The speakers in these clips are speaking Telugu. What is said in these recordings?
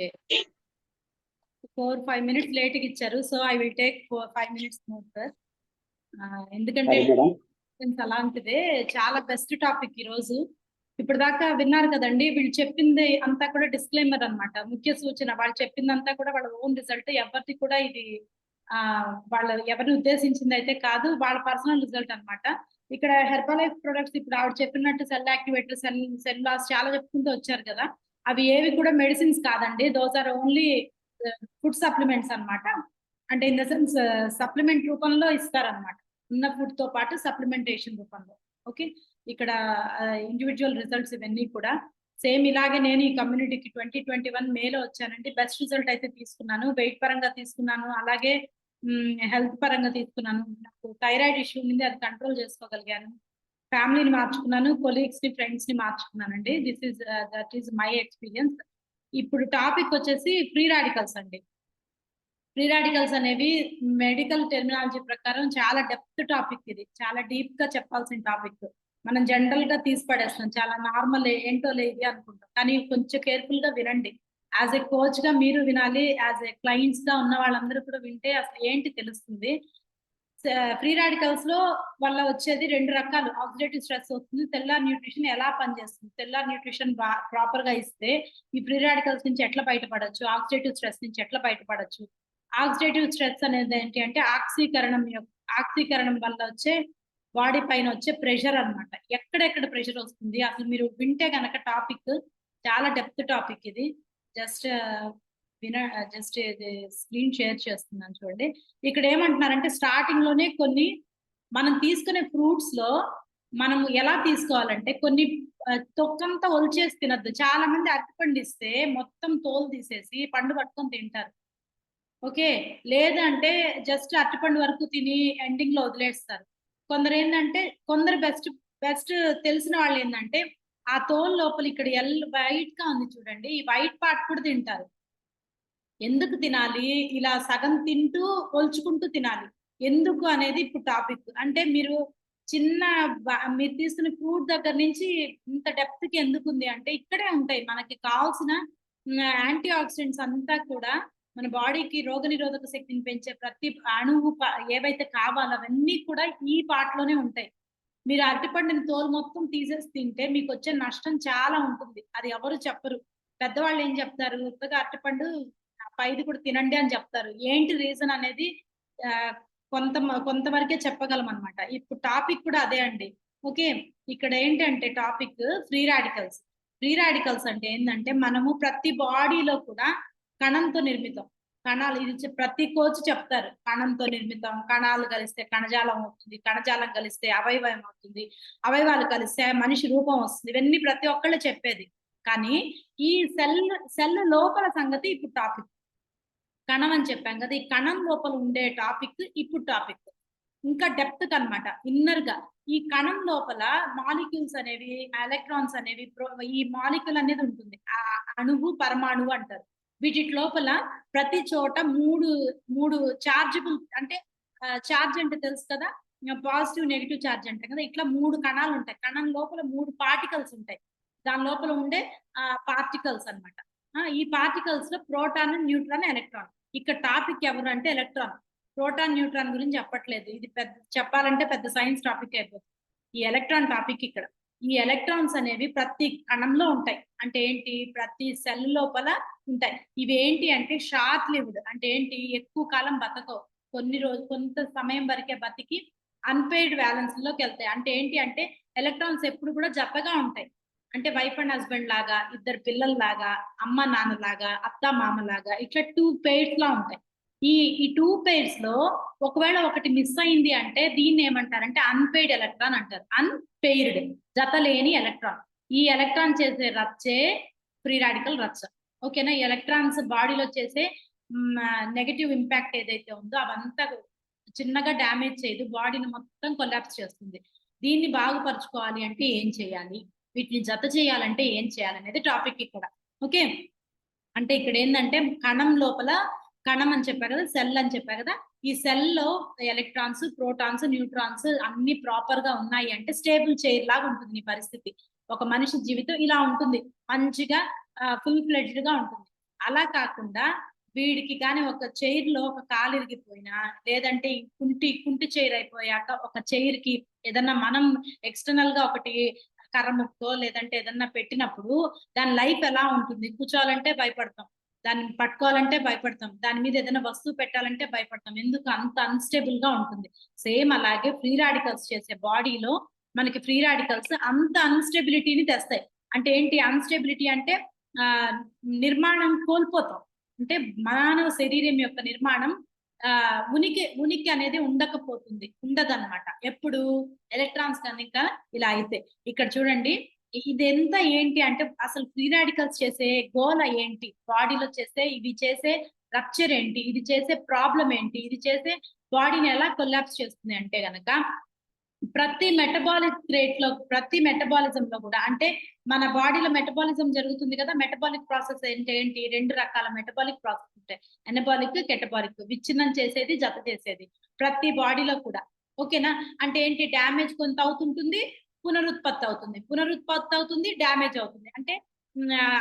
Okay. 4-5 minutes late గా ఇచ్చారు. So I will take 5 minutes more, sir. ఎందుకంటే అలాంటిదే చాలా బెస్ట్ టాపిక్ ఈ రోజు. ఇప్పటిదాకా విన్నారు కదండి. వీళ్ళు చెప్పింది అంతా కూడా డిస్క్లైమర్ అన్నమాట. ముఖ్య సూచన. వాళ్ళు చెప్పిందంతా కూడా వాళ్ళ ఓన్ రిజల్ట్. ఎవరిది కూడా ఇది వాళ్ళ ఎవరిని ఉద్దేశించింది అయితే కాదు. వాళ్ళ పర్సనల్ రిజల్ట్ అన్నమాట. ఇక్కడ హెర్బలైఫ్ ప్రొడక్ట్స్ ఇప్పుడు ఆవిడ చెప్పినట్టు సెల్ యాక్టివేటర్, సెల్ లాస్ చాలా చెప్పుకుంటూ వచ్చారు కదా. అవి ఏవి కూడా మెడిసిన్స్ కాదండి. Those are only food supplements అన్నమాట. అంటే ఇన్ ద సెన్స్ సప్లిమెంట్ రూపంలో ఇస్తారనమాట. ఉన్న ఫుడ్ తో పాటు సప్లిమెంటేషన్ రూపంలో. ఓకే, ఇక్కడ ఇండివిజువల్ రిజల్ట్స్ ఇవన్నీ కూడా సేమ్ ఇలాగే నేను ఈ కమ్యూనిటీకి 2021 మేలో వచ్చానండి. బెస్ట్ రిజల్ట్ అయితే తీసుకున్నాను. వెయిట్ పరంగా తీసుకున్నాను, అలాగే హెల్త్ పరంగా తీసుకున్నాను. నాకు థైరాయిడ్ ఇష్యూ ఉంది, అది కంట్రోల్ చేసుకోగలిగాను. ఫ్యామిలీని మార్చుకున్నాను, కొలీగ్స్ ని, ఫ్రెండ్స్ ని మార్చుకున్నానండి. That is my experience. ఇప్పుడు టాపిక్ వచ్చేసి ఫ్రీ రాడికల్స్ అండి. ఫ్రీ రాడికల్స్ అనేవి మెడికల్ టెర్మినాలజీ ప్రకారం చాలా డెప్త్ టాపిక్. ఇది చాలా డీప్ గా చెప్పాల్సిన టాపిక్. మనం జనరల్ గా తీసి పడేస్తాం, చాలా నార్మల్ ఏంటో లేదు అనుకుంటాం. కానీ కొంచెం కేర్ఫుల్ గా వినండి. యాజ్ ఏ కోచ్ గా మీరు వినాలి, యాజ్ ఏ క్లయింట్స్ గా ఉన్న వాళ్ళందరూ కూడా వింటే అసలు ఏంటి తెలుస్తుంది. ఫ్రీ రాడికల్స్ లో వల్ల వచ్చేది 2 రకాలు. ఆక్సిడేటివ్ స్ట్రెస్ వస్తుంది, సెల్లార్ న్యూట్రిషన్ ఎలా పనిచేస్తుంది. సెల్లార్ న్యూట్రిషన్ ప్రాపర్ గా ఇస్తే ఈ ఫ్రీ రాడికల్స్ నుంచి ఎట్లా బయటపడచ్చు, ఆక్సిడేటివ్ స్ట్రెస్ నుంచి ఎట్లా బయటపడచ్చు. ఆక్సిడేటివ్ స్ట్రెస్ అనేది ఏంటి అంటే ఆక్సీకరణం వల్ల వచ్చే బాడీ పైన వచ్చే ప్రెషర్ అన్నమాట. ఎక్కడెక్కడ ప్రెషర్ వస్తుంది అసలు మీరు వింటే గనక టాపిక్ చాలా డెప్త్ టాపిక్. ఇది జస్ట్ ఇది స్క్రీన్ షేర్ చేస్తున్నాను చూడండి. ఇక్కడ ఏమంటున్నారంటే స్టార్టింగ్ లోనే కొన్ని మనం తీసుకునే ఫ్రూట్స్ లో మనం ఎలా తీసుకోవాలంటే కొన్ని తొక్కంతా ఒలిచేసి తినద్దు. చాలా మంది అరటిపండు ఇస్తే మొత్తం తోలు తీసేసి పండు పట్టుకొని తింటారు. ఓకే, లేదంటే జస్ట్ అరటిపండు వరకు తిని ఎండింగ్ లో వదిలేస్తారు. కొందరు బెస్ట్ తెలిసిన వాళ్ళు ఏంటంటే ఆ తోలు లోపల ఇక్కడ వైట్ గా ఉంది చూడండి, ఈ వైట్ పార్ట్ కూడా తింటారు. ఎందుకు తినాలి? ఇలా సగం తింటూ పోల్చుకుంటూ తినాలి. ఎందుకు అనేది ఇప్పుడు టాపిక్. అంటే మీరు తీసుకునే ఫ్రూట్ దగ్గర నుంచి ఇంత డెప్త్ కి ఎందుకు ఉంది అంటే ఇక్కడే ఉంటాయి మనకి కావాల్సిన యాంటీ ఆక్సిడెంట్స్ అంతా కూడా. మన బాడీకి రోగనిరోధక శక్తిని పెంచే ప్రతి అణువు ఏవైతే కావాలో అవన్నీ కూడా ఈ పార్ట్ లోనే ఉంటాయి. మీరు అరటిపండుని తోలు మొత్తం తీసేసి తింటే మీకు వచ్చే నష్టం చాలా ఉంటుంది. అది ఎవరు చెప్పరు. పెద్దవాళ్ళు ఏం చెప్తారు, కొత్తగా అరటిపండు పైది కూడా తినండి అని చెప్తారు. ఏంటి రీజన్ అనేది కొంతవరకే చెప్పగలం అనమాట. ఇప్పుడు టాపిక్ కూడా అదే అండి. ఓకే, ఇక్కడ ఏంటంటే topic free radicals. Free radicals అంటే ఏంటంటే మనము ప్రతి బాడీలో కూడా కణంతో నిర్మితం. కణాలు, ఇది ప్రతి కోచ్ చెప్తారు. కణంతో నిర్మితం, కణాలు కలిస్తే కణజాలం అవుతుంది, కణజాలం కలిస్తే అవయవం అవుతుంది, అవయవాలు కలిస్తే మనిషి రూపం వస్తుంది. ఇవన్నీ ప్రతి ఒక్కళ్ళు చెప్పేది. కానీ ఈ సెల్ లోపల సంగతి ఇప్పుడు టాపిక్. కణం అని చెప్పాం కదా, ఈ కణం లోపల ఉండే టాపిక్ ఇప్పుడు టాపిక్. ఇంకా డెప్త్ అన్నమాట, ఇన్నర్ గా. ఈ కణం లోపల మాలిక్యూల్స్ అనేవి, ఎలక్ట్రాన్స్ అనేవి, ఈ మాలిక్యూల్ అనేది ఉంటుంది. అణువు, పరమాణువు అంటారు. వీటి లోపల ప్రతి చోట మూడు చార్జబుల్, అంటే చార్జ్ అంటే తెలుసు కదా, పాజిటివ్, నెగిటివ్ చార్జ్ అంటాం కదా. ఇట్లా 3 కణాలు ఉంటాయి. కణం లోపల 3 పార్టికల్స్ ఉంటాయి. దాని లోపల ఉండే పార్టికల్స్ అన్నమాట. ఈ పార్టికల్స్ లో ప్రోటాన్, న్యూట్రాన్, ఎలక్ట్రాన్. ఇక్కడ టాపిక్ ఎవరు అంటే ఎలక్ట్రాన్. ప్రోటాన్, న్యూట్రాన్ గురించి చెప్పట్లేదు. ఇది చెప్పాలంటే పెద్ద సైన్స్ టాపిక్ అయిపోతుంది. ఈ ఎలక్ట్రాన్ టాపిక్ ఇక్కడ. ఈ ఎలక్ట్రాన్స్ అనేవి ప్రతి కణంలో ఉంటాయి. అంటే ఏంటి, ప్రతి సెల్ లోపల ఉంటాయి. ఇవి ఏంటి అంటే షార్ట్ లివ్డ్. అంటే ఏంటి, ఎక్కువ కాలం బతకవు. కొంత సమయం వరకే బతికి అన్పెయిడ్ వ్యాలెన్స్ లోకి వెళ్తాయి. అంటే ఏంటి అంటే ఎలక్ట్రాన్స్ ఎప్పుడు కూడా జతగా ఉంటాయి. అంటే వైఫ్ అండ్ హస్బెండ్ లాగా, ఇద్దరు పిల్లల లాగా, అమ్మ నాన్న లాగా, అత్త మామ లాగా, ఇట్లా 2 pairs లా ఉంటాయి. ఈ 2 pairs లో ఒకవేళ ఒకటి మిస్ అయింది అంటే దీన్ని ఏమంటారంటే అన్పెయిడ్ ఎలక్ట్రాన్ అంటారు. అన్పెయిర్డ్, జత లేని ఎలక్ట్రాన్. ఈ ఎలక్ట్రాన్ చేసే రచ్చే ఫ్రీ రాడికల్ రచ్చ. ఓకేనా. ఈ ఎలక్ట్రాన్స్ బాడీలో చేసే నెగటివ్ ఇంపాక్ట్ ఏదైతే ఉందో అవంతా చిన్నగా డ్యామేజ్ చేయదు, బాడీని మొత్తం కొలాప్స్ చేస్తుంది. దీన్ని బాగుపరచుకోవాలి అంటే ఏం చేయాలి, వీటిని జత చేయాలంటే ఏం చేయాలనేది టాపిక్ ఇక్కడ. ఓకే, అంటే ఇక్కడ ఏంటంటే కణం లోపల, కణం అని చెప్పారు కదా, సెల్ అని చెప్పారు కదా, ఈ సెల్ లో ఎలక్ట్రాన్స్, ప్రోటాన్స్, న్యూట్రాన్స్ అన్ని ప్రాపర్ గా ఉన్నాయి అంటే స్టేబుల్ చైర్ లాగా ఉంటుంది ఈ పరిస్థితి. ఒక మనిషి జీవితం ఇలా ఉంటుంది, మంచిగా ఫుల్ ఫ్లెడ్జ్డ్ గా ఉంటుంది. అలా కాకుండా వీడికి కానీ ఒక చైర్‌లో ఒక కాలు ఇరిగిపోయినా, లేదంటే ఈ కుంటి చైర్ అయిపోయాక ఒక చైర్‌కి ఏదన్నా మనం ఎక్స్‌టర్నల్‌గా ఒకటి కర్ర ముక్కో లేదంటే ఏదన్నా పెట్టినప్పుడు దాని లైఫ్ ఎలా ఉంటుంది? కూర్చోవాలంటే భయపడతాం. దాన్ని పట్టుకోవాలంటే భయపడతాం. దాని మీద ఏదైనా వస్తువు పెట్టాలంటే భయపడతాం. ఎందుకు? అంత అన్‌స్టేబుల్‌గా ఉంటుంది. సేమ్ అలాగే ఫ్రీ రాడికల్స్ చేసే బాడీలో మనకి ఫ్రీ రాడికల్స్ అంత అన్‌స్టేబిలిటీని తెస్తాయి. అంటే ఏంటి? అన్‌స్టేబిలిటీ అంటే ఆహ్, నిర్మాణం కోల్పోతాం. అంటే మానవ శరీరం యొక్క నిర్మాణం ఉనికి అనేది ఉండదన్నమాట. ఎప్పుడు? ఎలక్ట్రాన్స్ కనుక ఇలా అయితే. ఇక్కడ చూడండి ఇదెంతా ఏంటి అంటే అసలు ఫ్రీ రాడికల్స్ చేసే గోల ఏంటి? బాడీలో ఇవి చేసే రప్చర్ ఏంటి? ఇది చేసే ప్రాబ్లమ్ ఏంటి? ఇది చేసే బాడీని ఎలా కొలాప్స్ చేస్తుంది అంటే గనక ప్రతి మెటబాలిజంలో కూడా అంటే మన బాడీలో మెటబాలిజం జరుగుతుంది కదా! మెటబాలిక్ ప్రాసెస్ అంటే ఏంటి? 2 రకాల మెటబాలిక్ ప్రాసెస్ ఉంటాయి. Anabolic, catabolic. విచ్ఛిన్నం చేసేది, జత చేసేది. ప్రతి బాడీలో కూడా. ఓకేనా? అంటే ఏంటి? డ్యామేజ్ కొంత అవుతుంటుంది. పునరుత్పత్తి అవుతుంది. పునరుత్పత్తి అవుతుంది. డ్యామేజ్ అవుతుంది. అంటే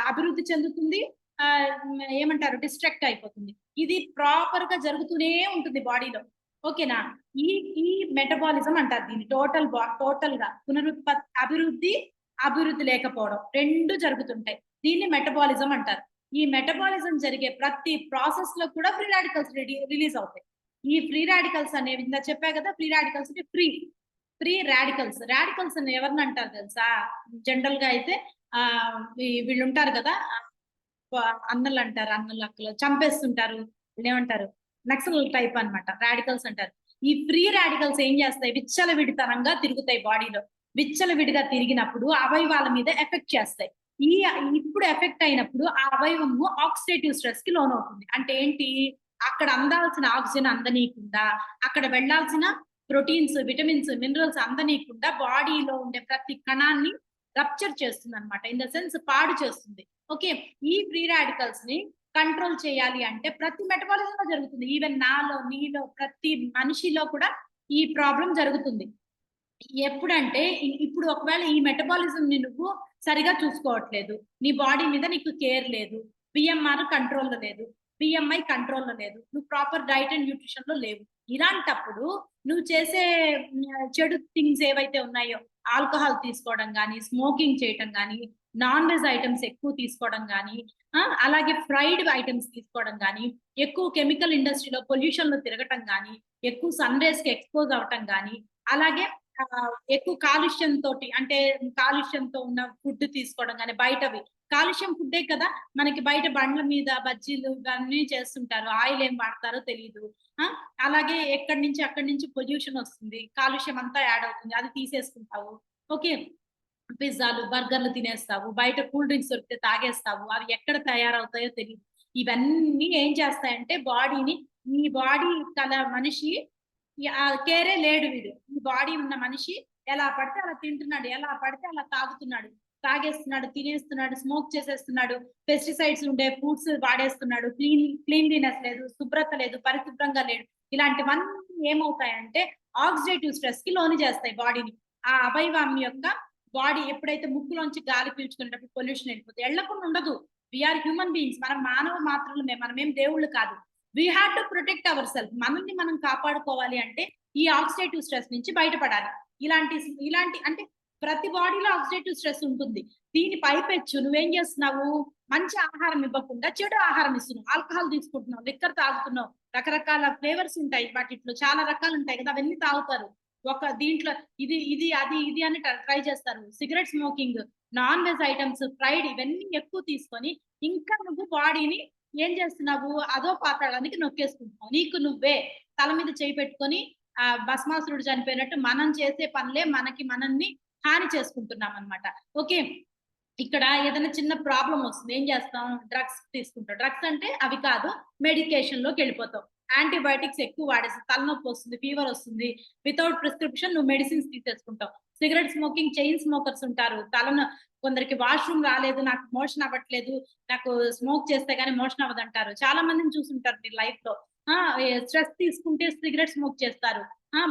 అభివృద్ధి చెందుతుంది. ఏమంటారు? డిస్ట్రక్ట్ అయిపోతుంది. ఇది ప్రాపర్‌గా జరుగుతూనే ఉంటుంది బాడీలో. ఓకేనా? ఈ ఈ మెటబాలిజం అంటారు దీన్ని. టోటల్‌గా అభివృద్ధి లేకపోవడం 2 జరుగుతుంటాయి. దీన్ని మెటబాలిజం అంటారు. ఈ మెటబాలిజం జరిగే ప్రతి ప్రాసెస్‌లో కూడా ఫ్రీ రాడికల్స్ రిలీజ్ అవుతాయి. ఈ ఫ్రీ రాడికల్స్ అనేవి ఇందాక చెప్పా కదా! ఫ్రీ రాడికల్స్ అంటే ఫ్రీ రాడికల్స్. రాడికల్స్ అని ఎవరినంటారు తెలుసా? జనరల్‌గా అయితే వీళ్ళుంటారు కదా! అన్నలంటారు. అన్నలు, అక్కలు చంపేస్తుంటారు. వీళ్ళేమంటారు? నక్సల్ టైప్ అన్నమాట. రాడికల్స్ అంటారు. ఈ ఫ్రీ రాడికల్స్ ఏం చేస్తాయి? విచ్చలవిడితనంగా తిరుగుతాయి బాడీలో. విచ్చలవిడిగా తిరిగినప్పుడు అవయవాల మీద ఎఫెక్ట్ చేస్తాయి. ఈ ఇప్పుడు ఎఫెక్ట్ అయినప్పుడు ఆ అవయవము ఆక్సిడేటివ్ స్ట్రెస్‌కి లోనవుతుంది. అంటే ఏంటి? అక్కడ అందాల్సిన ఆక్సిజన్ అందనీయకుండా, అక్కడ వెళ్ళాల్సిన ప్రోటీన్స్, విటమిన్స్, మినరల్స్ అందనీయకుండా బాడీలో ఉండే ప్రతి కణాన్ని రప్చర్ చేస్తుందన్నమాట. ఇన్ ద సెన్స్ పాడు చేస్తుంది. ఓకే. ఈ ఫ్రీ రాడికల్స్ ని కంట్రోల్ చేయాలి అంటే ప్రతి మెటబాలిజంలో జరుగుతుంది. ఈవెన్ నాలో, నీలో ప్రతి మనిషిలో కూడా ఈ ప్రాబ్లమ్ జరుగుతుంది. ఎప్పుడంటే ఇప్పుడు ఒకవేళ ఈ మెటబాలిజంని నువ్వు సరిగా చూసుకోవట్లేదు. నీ బాడీ మీద నీకు కేర్ లేదు. బిఎంఆర్ కంట్రోల్‌లో లేదు. బిఎంఐ కంట్రోల్‌లో లేదు. నువ్వు ప్రాపర్ డైట్ అండ్ న్యూట్రిషన్‌లో లేవు. ఇలాంటప్పుడు నువ్వు చేసే చెడు థింగ్స్ ఏవైతే ఉన్నాయో ఆల్కహాల్ తీసుకోవడం గాని, స్మోకింగ్ చేయటం గాని, నాన్ వెజ్ ఐటెమ్స్ ఎక్కువ తీసుకోవడం గాని, అలాగే ఫ్రైడ్ ఐటెమ్స్ తీసుకోవడం గాని, ఎక్కువ కెమికల్ ఇండస్ట్రీలో పొల్యూషన్‌లో తిరగటం గాని, ఎక్కువ సన్ రేస్‌కి ఎక్స్‌పోజ్ అవ్వటం గాని, అలాగే ఎక్కువ కాలుష్యంతో ఉన్న ఫుడ్ తీసుకోవడం గాని బయటవి. కాలుష్యం ఫుడ్డే కదా! మనకి బయట బండ్ల మీద బజ్జీలు ఇవన్నీ చేస్తుంటారు. ఆయిల్ ఏం వాడతారో తెలీదు. ఆ! అలాగే అక్కడి నుంచి పొల్యూషన్ వస్తుంది. కాలుష్యం అంతా యాడ్ అవుతుంది. అది తీసేసుకుంటావు. ఓకే. పిజ్జాలు, బర్గర్‌లు తినేస్తావు. బయట కూల్ డ్రింక్స్ దొరికితే తాగేస్తావు. అవి ఎక్కడ తయారవుతాయో తెలీదు. ఇవన్నీ ఏం చేస్తాయంటే ఈ బాడీ మనిషి కేరే లేడు వీడు. ఈ బాడీ ఉన్న మనిషి ఎలా పడితే అలా తింటున్నాడు. ఎలా పడితే అలా తాగుతున్నాడు. తాగేస్తున్నాడు, తినేస్తున్నాడు, స్మోక్ చేసేస్తున్నాడు. పెస్టిసైడ్స్ ఉండే ఫుడ్స్ వాడేస్తున్నాడు. క్లీన్లీనెస్ లేదు, శుభ్రత లేదు, పరిశుభ్రంగా లేడు. ఇలాంటివన్నీ ఏమవుతాయంటే ఆక్సిడేటివ్ స్ట్రెస్‌కి లోను చేస్తాయి బాడీని. ఆ అవయవం యొక్క బాడీ ఎప్పుడైతే ముక్కులోంచి గాలి పీల్చుకునేటప్పుడు పొల్యూషన్ వెళ్ళిపోతుంది. ఎళ్ళకుండా ఉండదు. We are human beings. మనం మానవ మాత్రులమే. మనమేం దేవుళ్ళు కాదు. We have to protect our self. మనల్ని మనం కాపాడుకోవాలి అంటే ఈ ఆక్సిడేటివ్ స్ట్రెస్ నుంచి బయటపడాలి. ఇలాంటి అంటే ప్రతి బాడీలో ఆక్సిడేటివ్ స్ట్రెస్ ఉంటుంది. దీని పైపెచ్చు నువ్వేం చేస్తున్నావు? మంచి ఆహారం ఇవ్వకుండా చెడు ఆహారం ఇస్తున్నావు. ఆల్కహాల్ తీసుకుంటున్నావు, లిక్కర్ తాగుతున్నావు. రకరకాల ఫ్లేవర్స్ ఉంటాయి. వాటిట్లో చాలా రకాలుంటాయి కదా! అవన్నీ తాగుతారు. దీంట్లో ఇది అని ట్రై చేస్తారు. Cigarette smoking, non veg items, fried ఇవన్నీ ఎక్కువ తీసుకొని ఇంకా నువ్వు బాడీని ఏం చేస్తున్నావు? అధో పాతాళానికి నొక్కేసుకుంటున్నావు. నీకు నువ్వే తల మీద చేయి పెట్టుకొని భస్మాసురుడు చనిపోయినట్టు మనం చేసే పనులే మనల్ని హాని చేసుకుంటున్నామనమాట. ఓకే. ఇక్కడ ఏదైనా చిన్న ప్రాబ్లమ్ వస్తుంది. ఏం చేస్తాం? డ్రగ్స్ తీసుకుంటాం. డ్రగ్స్ అంటే అవి కాదు. మెడికేషన్‌లోకెళ్ళిపోతాం. యాంటీబయోటిక్స్ ఎక్కువ వాడేస్తాం. తలనొప్పొస్తుంది, ఫీవరొస్తుంది. వితౌట్ ప్రిస్క్రిప్షన్ నువ్వు మెడిసిన్స్ తీసేసుకుంటావు. సిగరెట్ స్మోకింగ్ చైన్ స్మోకర్స్ ఉంటారు. కొందరికి వాష్‌రూమ్ రాలేదు, నాకు మోషన్ అవ్వట్లేదు, నాకు స్మోక్ చేస్తే గాని మోషన్ అవ్వదంటారు. చాలా మందిని చూసుంటారు మీరు లైఫ్‌లో. ఆ! స్ట్రెస్ తీసుకుంటే సిగరెట్ స్మోక్ చేస్తారు.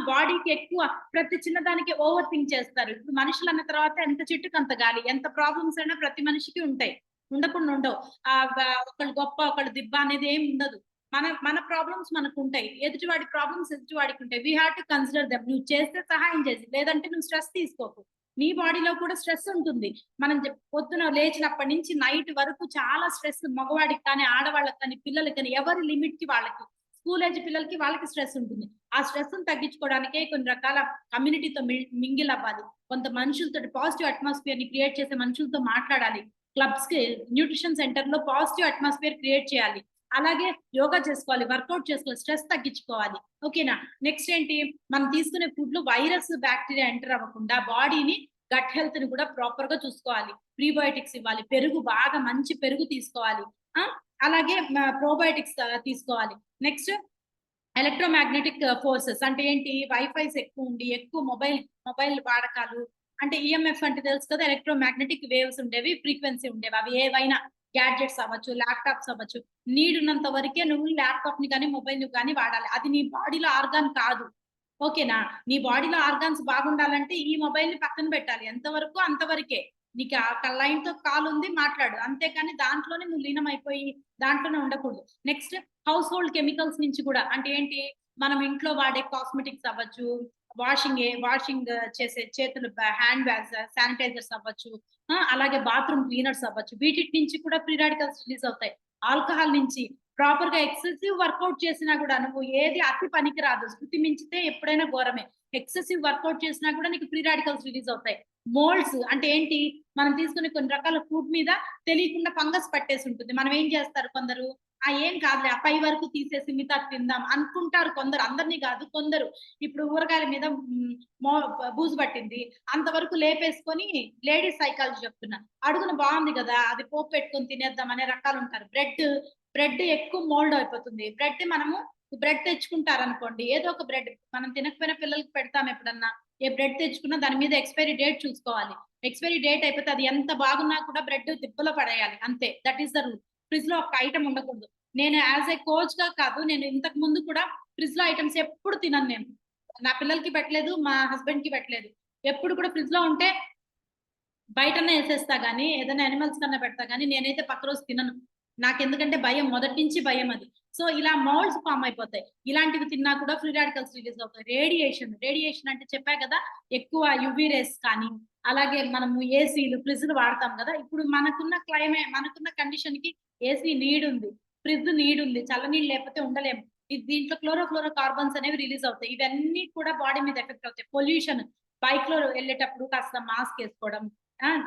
బాడీకి ఎక్కువ ప్రతి చిన్నదానికి ఓవర్ థింక్ చేస్తారు. ఇప్పుడు మనుషులన్న తర్వాత ఎంత చెట్టుకంత గాలి. ఎంత ప్రాబ్లమ్స్ అయినా ప్రతి మనిషికి ఉంటాయి. ఉండకుండా ఉండవు. ఒకళ్ళు గొప్ప ఒకళ్ళు దిబ్బ అనేది ఏమి ఉండదు. మన మన ప్రాబ్లమ్స్ మనకుంటాయి. ఎదుటివాడి ప్రాబ్లమ్స్ ఎదుటివాడికి ఉంటాయి. We have to consider them. నువ్వు చేస్తే సహాయం చేసి, లేదంటే నువ్వు స్ట్రెస్ తీసుకోకు. నీ బాడీలో కూడా స్ట్రెస్ ఉంటుంది. మనం పొద్దున లేచినప్పటి నుంచి నైట్ వరకు చాలా స్ట్రెస్, మగవాడికి కానీ, ఆడవాళ్ళకి కానీ, పిల్లలకి కానీ, ఎవరి లిమిట్ కి వాళ్ళకి, స్కూల్ ఏజ్ పిల్లలకి వాళ్ళకి స్ట్రెస్ ఉంటుంది. ఆ స్ట్రెస్ ని తగ్గించుకోవడానికే కొన్ని రకాల కమ్యూనిటీతో మింగిల్ అవ్వాలి. కొంత మనుషులతో పాజిటివ్ అట్మాస్ఫియర్ ని క్రియేట్ చేసే మనుషులతో మాట్లాడాలి. క్లబ్స్ కి, న్యూట్రిషన్ సెంటర్ లో పాజిటివ్ అట్మాస్ఫియర్ క్రియేట్ చేయాలి. అలాగే యోగా చేసుకోవాలి, వర్కౌట్ చేసుకోవాలి, స్ట్రెస్ తగ్గించుకోవాలి. ఓకేనా? నెక్స్ట్ ఏంటి, మనం తీసుకునే ఫుడ్ లో వైరస్, బ్యాక్టీరియా ఎంటర్ అవ్వకుండా బాడీని, గట్ హెల్త్ ని కూడా ప్రాపర్ గా చూసుకోవాలి. ప్రీబయోటిక్స్ ఇవ్వాలి, పెరుగు బాగా మంచి పెరుగు తీసుకోవాలి. అలాగే ప్రోబయోటిక్స్ తీసుకోవాలి. నెక్స్ట్ ఎలక్ట్రోమాగ్నెటిక్ ఫోర్సెస్ అంటే ఏంటి, వైఫైస్ ఎక్కువ ఉండి ఎక్కువ మొబైల్ వాడకాలు అంటే ఈఎంఎఫ్ అంటే తెలుసు కదా, ఎలక్ట్రోమాగ్నెటిక్ వేవ్స్ ఉండేవి, ఫ్రీక్వెన్సీ ఉండేవి. అవి ఏవైనా గ్యాడ్జెట్స్ అవ్వచ్చు, ల్యాప్టాప్స్ అవ్వచ్చు. నీడ్ ఉన్నంత వరకే నువ్వు ల్యాప్టాప్ ని కానీ మొబైల్ ని కానీ వాడాలి. అది నీ బాడీలో ఆర్గాన్ కాదు. ఓకేనా? నీ బాడీలో ఆర్గాన్స్ బాగుండాలంటే ఈ మొబైల్ ని పక్కన పెట్టాలి. ఎంతవరకు అంతవరకే. నీకు ఆ లైన్ తో కాల్ ఉంది, మాట్లాడు. అంతేకాని దాంట్లోనే నువ్వు లీనమైపోయి దాంట్లోనే ఉండకూడదు. నెక్స్ట్ హౌస్ హోల్డ్ కెమికల్స్ నుంచి కూడా అంటే ఏంటి, మనం ఇంట్లో వాడే కాస్మెటిక్స్ అవ్వచ్చు, వాషింగ్ చేసే చేతులు హ్యాండ్ బ్యాగ్స్, శానిటైజర్స్ అవ్వచ్చు, అలాగే బాత్రూమ్ క్లీనర్స్ అవ్వచ్చు. వీటి నుంచి కూడా ఫ్రీ రాడికల్స్ రిలీజ్ అవుతాయి. ఆల్కహాల్ నుంచి ప్రాపర్ గా ఎక్సెసివ్ వర్కౌట్ చేసినా కూడా నువ్వు ఏది అతి పనికి రాదు. శృతి మించితే ఎప్పుడైనా ఘోరమే. ఎక్సెసివ్ వర్కౌట్ చేసినా కూడా నీకు ఫ్రీ రాడికల్స్ రిలీజ్ అవుతాయి. మోల్డ్స్ అంటే ఏంటి, మనం తీసుకునే కొన్ని రకాల ఫుడ్ మీద తెలియకుండా ఫంగస్ పట్టేసి ఉంటుంది. మనం ఏం చేస్తారు కొందరు, ఏం కాదులే, ఆ పై వరకు తీసేసి మిగతా తిందాం అనుకుంటారు కొందరు. అందరినీ కాదు, కొందరు. ఇప్పుడు ఊరగాయల మీద బూజు పట్టింది, అంతవరకు లేపేసుకొని, లేడీస్ సైకాలజీ చెప్తున్నా, అడుగున బాగుంది కదా అది పోపు పెట్టుకొని తినేద్దాం అనే రకాలు ఉంటారు. బ్రెడ్ ఎక్కువ మోల్డ్ అయిపోతుంది. బ్రెడ్ తెచ్చుకుంటారనుకోండి, ఏదో ఒక బ్రెడ్ మనం తినకపోయినా పిల్లలకి పెడతాం ఎప్పుడన్నా. ఏ బ్రెడ్ తెచ్చుకున్నా దాని మీద ఎక్స్పైరీ డేట్ చూసుకోవాలి. ఎక్స్పైరీ డేట్ అయిపోతే అది ఎంత బాగున్నా కూడా బ్రెడ్ దిబ్బలో పడేయాలి, అంతే. That is the rule. Fridge లో ఒక ఐటమ్ ఉండకూడదు. నేను యాజ్ ఏ కోచ్ గా కాదు, నేను ఇంతకు ముందు కూడా ఫ్రిడ్జ్ లో ఐటమ్స్ ఎప్పుడు తినను. నేను నా పిల్లలకి పెట్టలేదు, మా హస్బెండ్ కి పెట్టలేదు. ఎప్పుడు కూడా ఫ్రిడ్జ్ లో ఉంటే బయటనే వేసేస్తా గానీ, ఏదైనా అనిమల్స్ కన్నా పెడతా గానీ, నేనైతే పక్క రోజు తినను. నాకెందుకంటే భయం, మొదటి నుంచి భయం అది. సో ఇలా మౌల్డ్స్ ఫామ్ అయిపోతాయి. ఇలాంటివి తిన్నా కూడా ఫ్రీ రాడికల్స్ రిలీజ్ అవుతాయి. రేడియేషన్ అంటే చెప్పా కదా, ఎక్కువ యువి రేస్ కానీ, అలాగే మనము ఏసీలు, ఫ్రిడ్జ్లు వాడతాం కదా. ఇప్పుడు మనకున్న కండిషన్ కి ఏసీ నీడ్ ఉంది, ఫ్రిడ్జ్ నీడ్ ఉంది. చల్లనీళ్ళు లేకపోతే ఉండలేము. దీంట్లో క్లోరోఫ్లోరో కార్బన్స్ అనేవి రిలీజ్ అవుతాయి. ఇవన్నీ కూడా బాడీ మీద ఎఫెక్ట్ అవుతాయి. పొల్యూషన్, బైక్ లో వెళ్ళేటప్పుడు కాస్త మాస్క్ వేసుకోవడం,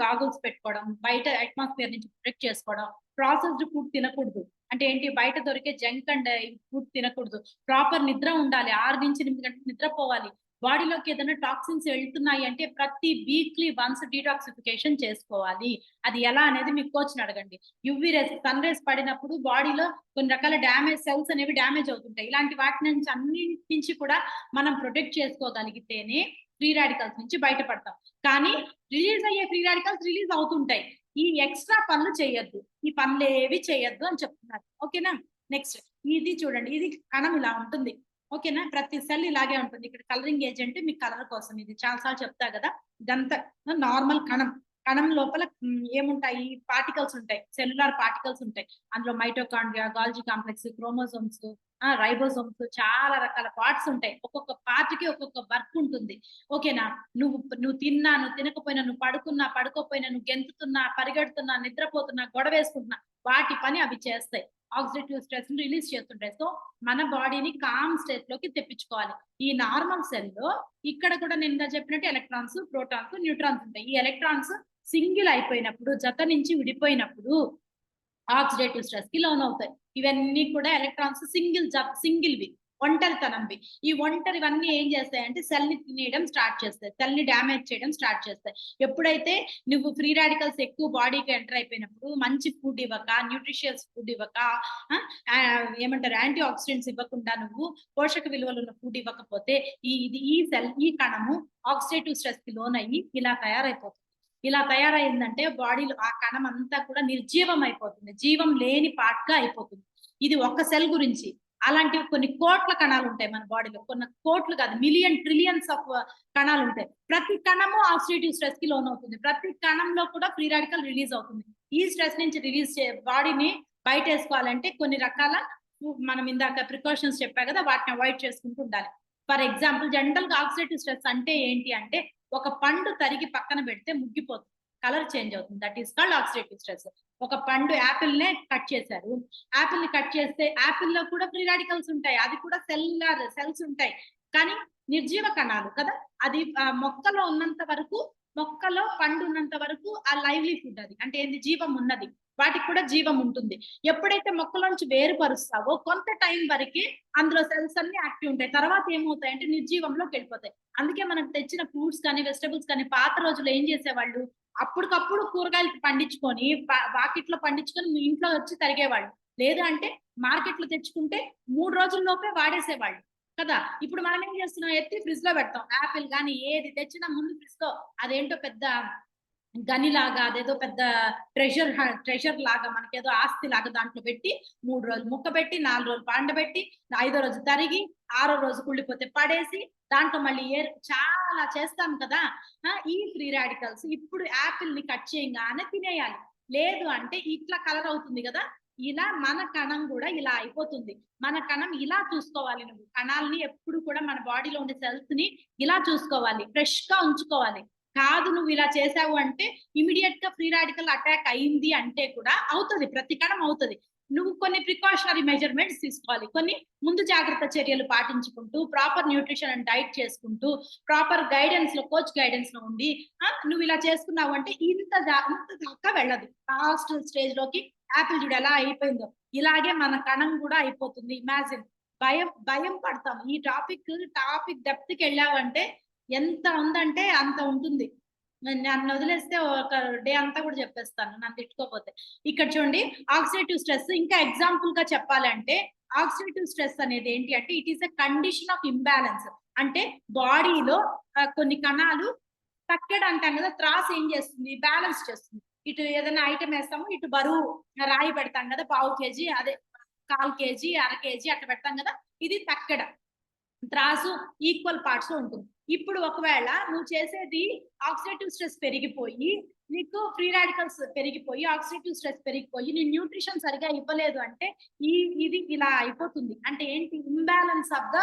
గాగుల్స్ పెట్టుకోవడం, బయట అట్మాస్ఫియర్ నుంచి ప్రొటెక్ట్ చేసుకోవడం. ప్రాసెస్డ్ ఫుడ్ తినకూడదు. అంటే ఏంటి, బయట దొరికే జంక్ అండ్ ఫుడ్ తినకూడదు. ప్రాపర్ నిద్ర ఉండాలి. 6 నుంచి 8 గంటలు నిద్రపోవాలి. బాడీలోకి ఏదైనా టాక్సిన్స్ వెళ్తున్నాయి అంటే ప్రతి వీక్లీ వన్స్ డీటాక్సిఫికేషన్ చేసుకోవాలి. అది ఎలా అనేది మీ కోచ్ ని అడగండి. యువి రేస్, సన్ రేస్ పడినప్పుడు బాడీలో కొన్ని రకాల సెల్స్ అనేవి డ్యామేజ్ అవుతుంటాయి. ఇలాంటి వాటి నుంచి అన్నింటి నుంచి కూడా మనం ప్రొటెక్ట్ చేసుకోగలిగితేనే ఫ్రీ రాడికల్స్ నుంచి బయటపడతాం. కానీ రిలీజ్ అయ్యే ఫ్రీ రాడికల్స్ రిలీజ్ అవుతుంటాయి. ఈ ఎక్స్ట్రా పనులు చేయొద్దు, ఈ పనులు ఏవి చేయొద్దు అని చెప్తున్నారు. ఓకేనా? నెక్స్ట్ ఇది చూడండి, ఇది కణం ఇలా ఉంటుంది. ఓకేనా? ప్రతి సెల్ ఇలాగే ఉంటుంది. ఇక్కడ కలరింగ్ ఏజెంట్ మీకు కలర్ కోసం, ఇది చాలా సార్లు చెప్తా కదా. ఇదంతా నార్మల్ కణం. కణం లోపల ఏముంటాయి, పార్టికల్స్ ఉంటాయి, సెల్యులార్ పార్టికల్స్ ఉంటాయి. అందులో మైటోకాండ్రియా, గాల్జీ కాంప్లెక్స్, క్రోమోజోమ్స్, రైబోజోమ్స్, చాలా రకాల పార్ట్స్ ఉంటాయి. ఒక్కొక్క పార్ట్ కి ఒక్కొక్క వర్క్ ఉంటుంది. ఓకేనా? నువ్వు తిన్నా, నువ్వు తినకపోయినా, నువ్వు పడుకున్నా, పడుకోపోయినా, నువ్వు గెంతుతున్నా, పరిగెడుతున్నా, నిద్రపోతున్నా, గొడవ వేసుకుంటున్నా, వాటి పని అవి చేస్తాయి. ఆక్సిడేటివ్ స్ట్రెస్ ని రిలీజ్ చేస్తుంటాయి. సో మన బాడీని కామ్ స్టేట్ లోకి తెప్పించుకోవాలి. ఈ నార్మల్ సెల్ లో ఇక్కడ కూడా నేను చెప్పినట్టు ఎలక్ట్రాన్స్, ప్రోటాన్స్, న్యూట్రాన్స్ ఉంటాయి. ఈ ఎలక్ట్రాన్స్ సింగిల్ అయిపోయినప్పుడు, జత నుంచి విడిపోయినప్పుడు ఆక్సిడేటివ్ స్ట్రెస్ కి లోన్ అవుతాయి. ఇవన్నీ కూడా ఎలక్ట్రాన్స్ సింగిల్వి, ఒంటరితనంవి. ఈ ఒంటరివన్నీ ఏం చేస్తాయంటే సెల్ ని తినేయడం స్టార్ట్ చేస్తాయి, సెల్ ని డ్యామేజ్ చేయడం స్టార్ట్ చేస్తాయి. ఎప్పుడైతే నువ్వు ఫ్రీ రాడికల్స్ ఎక్కువ బాడీకి ఎంటర్ అయిపోయినప్పుడు, మంచి ఫుడ్ ఇవ్వక, న్యూట్రిషియస్ ఫుడ్ ఇవ్వక, ఏమంటారు, యాంటీ ఆక్సిడెంట్స్ ఇవ్వకుండా, నువ్వు పోషక విలువలు ఉన్న ఫుడ్ ఇవ్వకపోతే ఈ కణము ఆక్సిడేటివ్ స్ట్రెస్ కి లోన్ అయ్యి ఇలా తయారైపోతుంది. ఇలా తయారైందంటే బాడీలో ఆ కణం అంతా కూడా నిర్జీవం అయిపోతుంది, జీవం లేని పార్ట్ గా అయిపోతుంది. ఇది ఒక్క సెల్ గురించి. అలాంటివి కొన్ని కోట్ల కణాలు ఉంటాయి మన బాడీలో, కొన్ని కోట్లు కాదు, ట్రిలియన్స్ ఆఫ్ కణాలు ఉంటాయి. ప్రతి కణము ఆక్సిడేటివ్ స్ట్రెస్ కి లోన్ అవుతుంది. ప్రతి కణంలో కూడా ఫ్రీ రాడికల్ రిలీజ్ అవుతుంది. ఈ స్ట్రెస్ నుంచి రిలీజ్ బాడీని బయట వేసుకోవాలంటే కొన్ని రకాల మనం ఇందాక ప్రికాషన్స్ చెప్పా కదా, వాటిని అవాయిడ్ చేసుకుంటూ ఉండాలి. ఫర్ ఎగ్జాంపుల్, జనరల్ గా ఆక్సిడేటివ్ స్ట్రెస్ అంటే ఏంటి అంటే, ఒక పండు తరిగి పక్కన పెడితే ముగ్గిపోతుంది, కలర్ చేంజ్ అవుతుంది. That is called oxidative stress. ఒక పండు యాపిల్ నే కట్ చేశారు, యాపిల్ ని కట్ చేస్తే యాపిల్ లో కూడా ఫ్రీ రాడికల్స్ ఉంటాయి, అది కూడా సెల్స్ ఉంటాయి, కానీ నిర్జీవ కణాలు కదా. అది మొక్కలో ఉన్నంత వరకు, మొక్కలో పండు ఉన్నంత వరకు ఆ లైవ్లీహుడ్, అది అంటే ఏంది, జీవం ఉన్నది, వాటికి కూడా జీవం ఉంటుంది. ఎప్పుడైతే మొక్కలోంచి వేరుపరుస్తావో కొంత టైం వరకు అందులో సెల్స్ అన్ని యాక్టివ్ ఉంటాయి, తర్వాత ఏమవుతాయంటే నిర్జీవంలోకి వెళ్ళిపోతాయి. అందుకే మనకు తెచ్చిన ఫ్రూట్స్ కానీ వెజిటబుల్స్ కానీ పాత రోజులు ఏం చేసేవాళ్ళు, అప్పటికప్పుడు కూరగాయలు పండించుకొని వాకిట్లో పండించుకొని మీ ఇంట్లో వచ్చి తరిగేవాళ్ళు. లేదు అంటే మార్కెట్ లో తెచ్చుకుంటే 3 రోజుల్లోపే వాడేసేవాళ్ళు కదా. ఇప్పుడు మనం ఏం చేస్తున్నాం, ఎత్తి ఫ్రిడ్జ్ లో పెడతాం. యాపిల్ కానీ ఏది తెచ్చినా ముందు ఫ్రిడ్జ్ లో అదేంటో పెద్ద గనిలాగా, అదేదో పెద్ద ట్రెజర్ లాగా, మనకేదో ఆస్తి లాగా దాంట్లో పెట్టి 3 రోజులు ముక్క పెట్టి, 4 రోజులు పండబెట్టి, 5వ రోజు తరిగి, 6వ రోజు కుళ్ళిపోతే పడేసి, దాంట్లో మళ్ళీ చాలా చేస్తాం కదా. ఈ ఫ్రీ రాడికల్స్ ఇప్పుడు యాపిల్ ని కట్ చేయగానే తినేయాలి. లేదు అంటే ఇట్లా కలర్ అవుతుంది కదా, ఇలా మన కణం కూడా ఇలా అయిపోతుంది. మన కణం ఇలా చూసుకోవాలి, నువ్వు కణాలని ఎప్పుడు కూడా మన బాడీలో ఉండే సెల్స్ ని ఇలా చూసుకోవాలి, ఫ్రెష్ గా ఉంచుకోవాలి. కాదు నువ్వు ఇలా చేసావు అంటే ఇమీడియట్ గా ఫ్రీ రాడికల్ అటాక్ అయింది అంటే కూడా అవుతుంది, ప్రతి కణం అవుతుంది. నువ్వు కొన్ని ప్రికాషనరీ మెజర్మెంట్స్ తీసుకోవాలి, కొన్ని ముందు జాగ్రత్త చర్యలు పాటించుకుంటూ, ప్రాపర్ న్యూట్రిషన్ అండ్ డైట్ చేసుకుంటూ, ప్రాపర్ గైడెన్స్ లో, కోచ్ గైడెన్స్ లో ఉండి నువ్వు ఇలా చేసుకున్నావు అంటే ఇంత దాకా వెళ్ళదు. లాస్ట్ స్టేజ్ లోకి యాపిల్ చూడు ఎలా అయిపోయిందో, ఇలాగే మన కణం కూడా అయిపోతుంది. ఇమాజిన్, భయం పడతాం. ఈ టాపిక్ డెప్త్ కి వెళ్ళావంటే ఎంత ఉందంటే అంత ఉంటుంది. నన్ను వదిలేస్తే ఒక డే అంతా కూడా చెప్పేస్తాను, నన్ను తిట్టుకోపోతే. ఇక్కడ చూడండి, ఆక్సిడేటివ్ స్ట్రెస్ ఇంకా ఎగ్జాంపుల్ గా చెప్పాలంటే, ఆక్సిడేటివ్ స్ట్రెస్ అనేది ఏంటి అంటే, it is a condition of imbalance. అంటే బాడీలో కొన్ని కణాలు తక్కడం అంటాం కదా, త్రాస్ ఏం చేస్తుంది, బ్యాలెన్స్ చేస్తుంది. ఇటు ఏదైనా ఐటమ్ వేస్తాము, ఇటు బరువు రాయి పెడతాం కదా, 1/4 kg, అదే 1/4 kg, 1/2 kg అట్లా పెడతాం కదా, ఇది తక్కడం. త్రాసు ఈక్వల్ పార్ట్స్ లో ఉంటుంది. ఇప్పుడు ఒకవేళ నువ్వు చేసేది ఆక్సిడేటివ్ స్ట్రెస్ పెరిగిపోయి, నీకు ఫ్రీ రాడికల్స్ పెరిగిపోయి, ఆక్సిడేటివ్ స్ట్రెస్ పెరిగిపోయి, నీ న్యూట్రిషన్ సరిగా ఇవ్వలేదు అంటే ఇది ఇలా అయిపోతుంది. అంటే ఏంటి, ఇంబ్యాలెన్స్ ఆఫ్ ద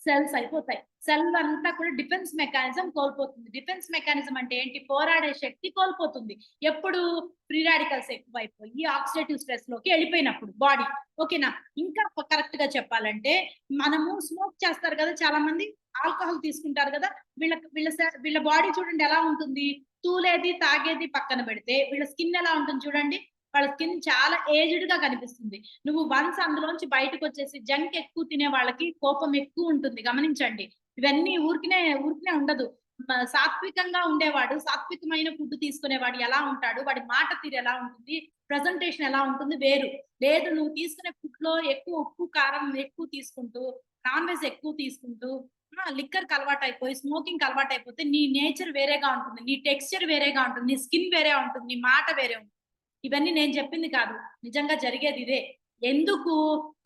సెల్స్ అయిపోతాయి. సెల్ అంతా కూడా డిఫెన్స్ మెకానిజం కోల్పోతుంది. డిఫెన్స్ మెకానిజం అంటే ఏంటి, పోరాడే శక్తి కోల్పోతుంది. ఎప్పుడు ఫ్రీ రాడికల్స్ ఎక్కువైపోయి ఆక్సిడేటివ్ స్ట్రెస్ లోకి వెళ్ళిపోయినప్పుడు బాడీ. ఓకేనా. ఇంకా కరెక్ట్ గా చెప్పాలంటే, మనము స్మోక్ చేస్తారు కదా చాలా మంది, ఆల్కహాల్ తీసుకుంటారు కదా, వీళ్ళ బాడీ చూడండి ఎలా ఉంటుంది, తూలేది తాగేది పక్కన పెడితే వీళ్ళ స్కిన్ ఎలా ఉంటుంది చూడండి. వాళ్ళ స్కిన్ చాలా ఏజ్డ్ గా కనిపిస్తుంది. నువ్వు వన్స్ అందులోంచి బయటకు వచ్చేసి జంక్ ఎక్కువ తినే వాళ్ళకి కోపం ఎక్కువ ఉంటుంది, గమనించండి. ఇవన్నీ ఊరికినే ఉండదు. సాత్వికంగా ఉండేవాడు, సాత్వికమైన ఫుడ్ తీసుకునేవాడు ఎలా ఉంటాడు, వాడి మాట తీరు ఎలా ఉంటుంది, ప్రజెంటేషన్ ఎలా ఉంటుంది వేరు. లేదు నువ్వు తీసుకునే ఫుడ్ లో ఎక్కువ ఉప్పు కారం ఎక్కువ తీసుకుంటూ, నాన్ వెజ్ ఎక్కువ తీసుకుంటూ, లిక్కర్ కి అలవాటు అయిపోయి, స్మోకింగ్ కి అలవాటు అయిపోతే నీ నేచర్ వేరేగా ఉంటుంది, నీ టెక్స్చర్ వేరేగా ఉంటుంది, నీ స్కిన్ వేరే ఉంటుంది, నీ మాట వేరే ఉంటుంది. ఇవన్నీ నేను చెప్పింది కాదు, నిజంగా జరిగేది ఇదే. ఎందుకు,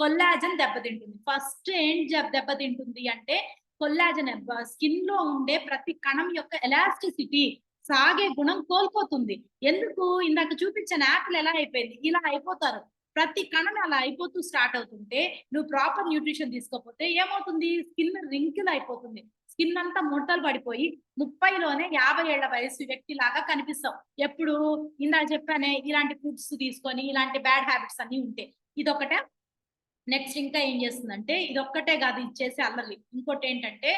కొల్లాజన్ దెబ్బతింటుంది. ఫస్ట్ ఏం దెబ్బతింటుంది అంటే, కొల్లాజన్ స్కిన్ లో ఉండే ప్రతి కణం యొక్క ఎలాస్టిసిటీ, సాగే గుణం కోల్పోతుంది. ఎందుకు, ఇందాక చూపించిన యాపిల్ ఎలా అయిపోయింది, ఇలా అయిపోతారు. ప్రతి కణం అలా అయిపోతూ స్టార్ట్ అవుతుంటే, నువ్వు ప్రాపర్ న్యూట్రిషన్ తీసుకోకపోతే ఏమవుతుంది, స్కిన్ రింకిల్ అయిపోతుంది. స్కిన్ అంతా ముడతలు పడిపోయి 30లోనే 50 ఏళ్ల వయసు వ్యక్తి లాగా కనిపిస్తావు. ఎప్పుడు, ఇందాక చెప్పానే, ఇలాంటి ఫుడ్స్ తీసుకొని ఇలాంటి బ్యాడ్ హ్యాబిట్స్ అన్ని ఉంటే. ఇదొకటే. నెక్స్ట్ ఇంకా ఏం చేస్తుందంటే, ఇదొక్కటే కాదు ఇచ్చేసే అల్లరి, ఇంకోటి ఏంటంటే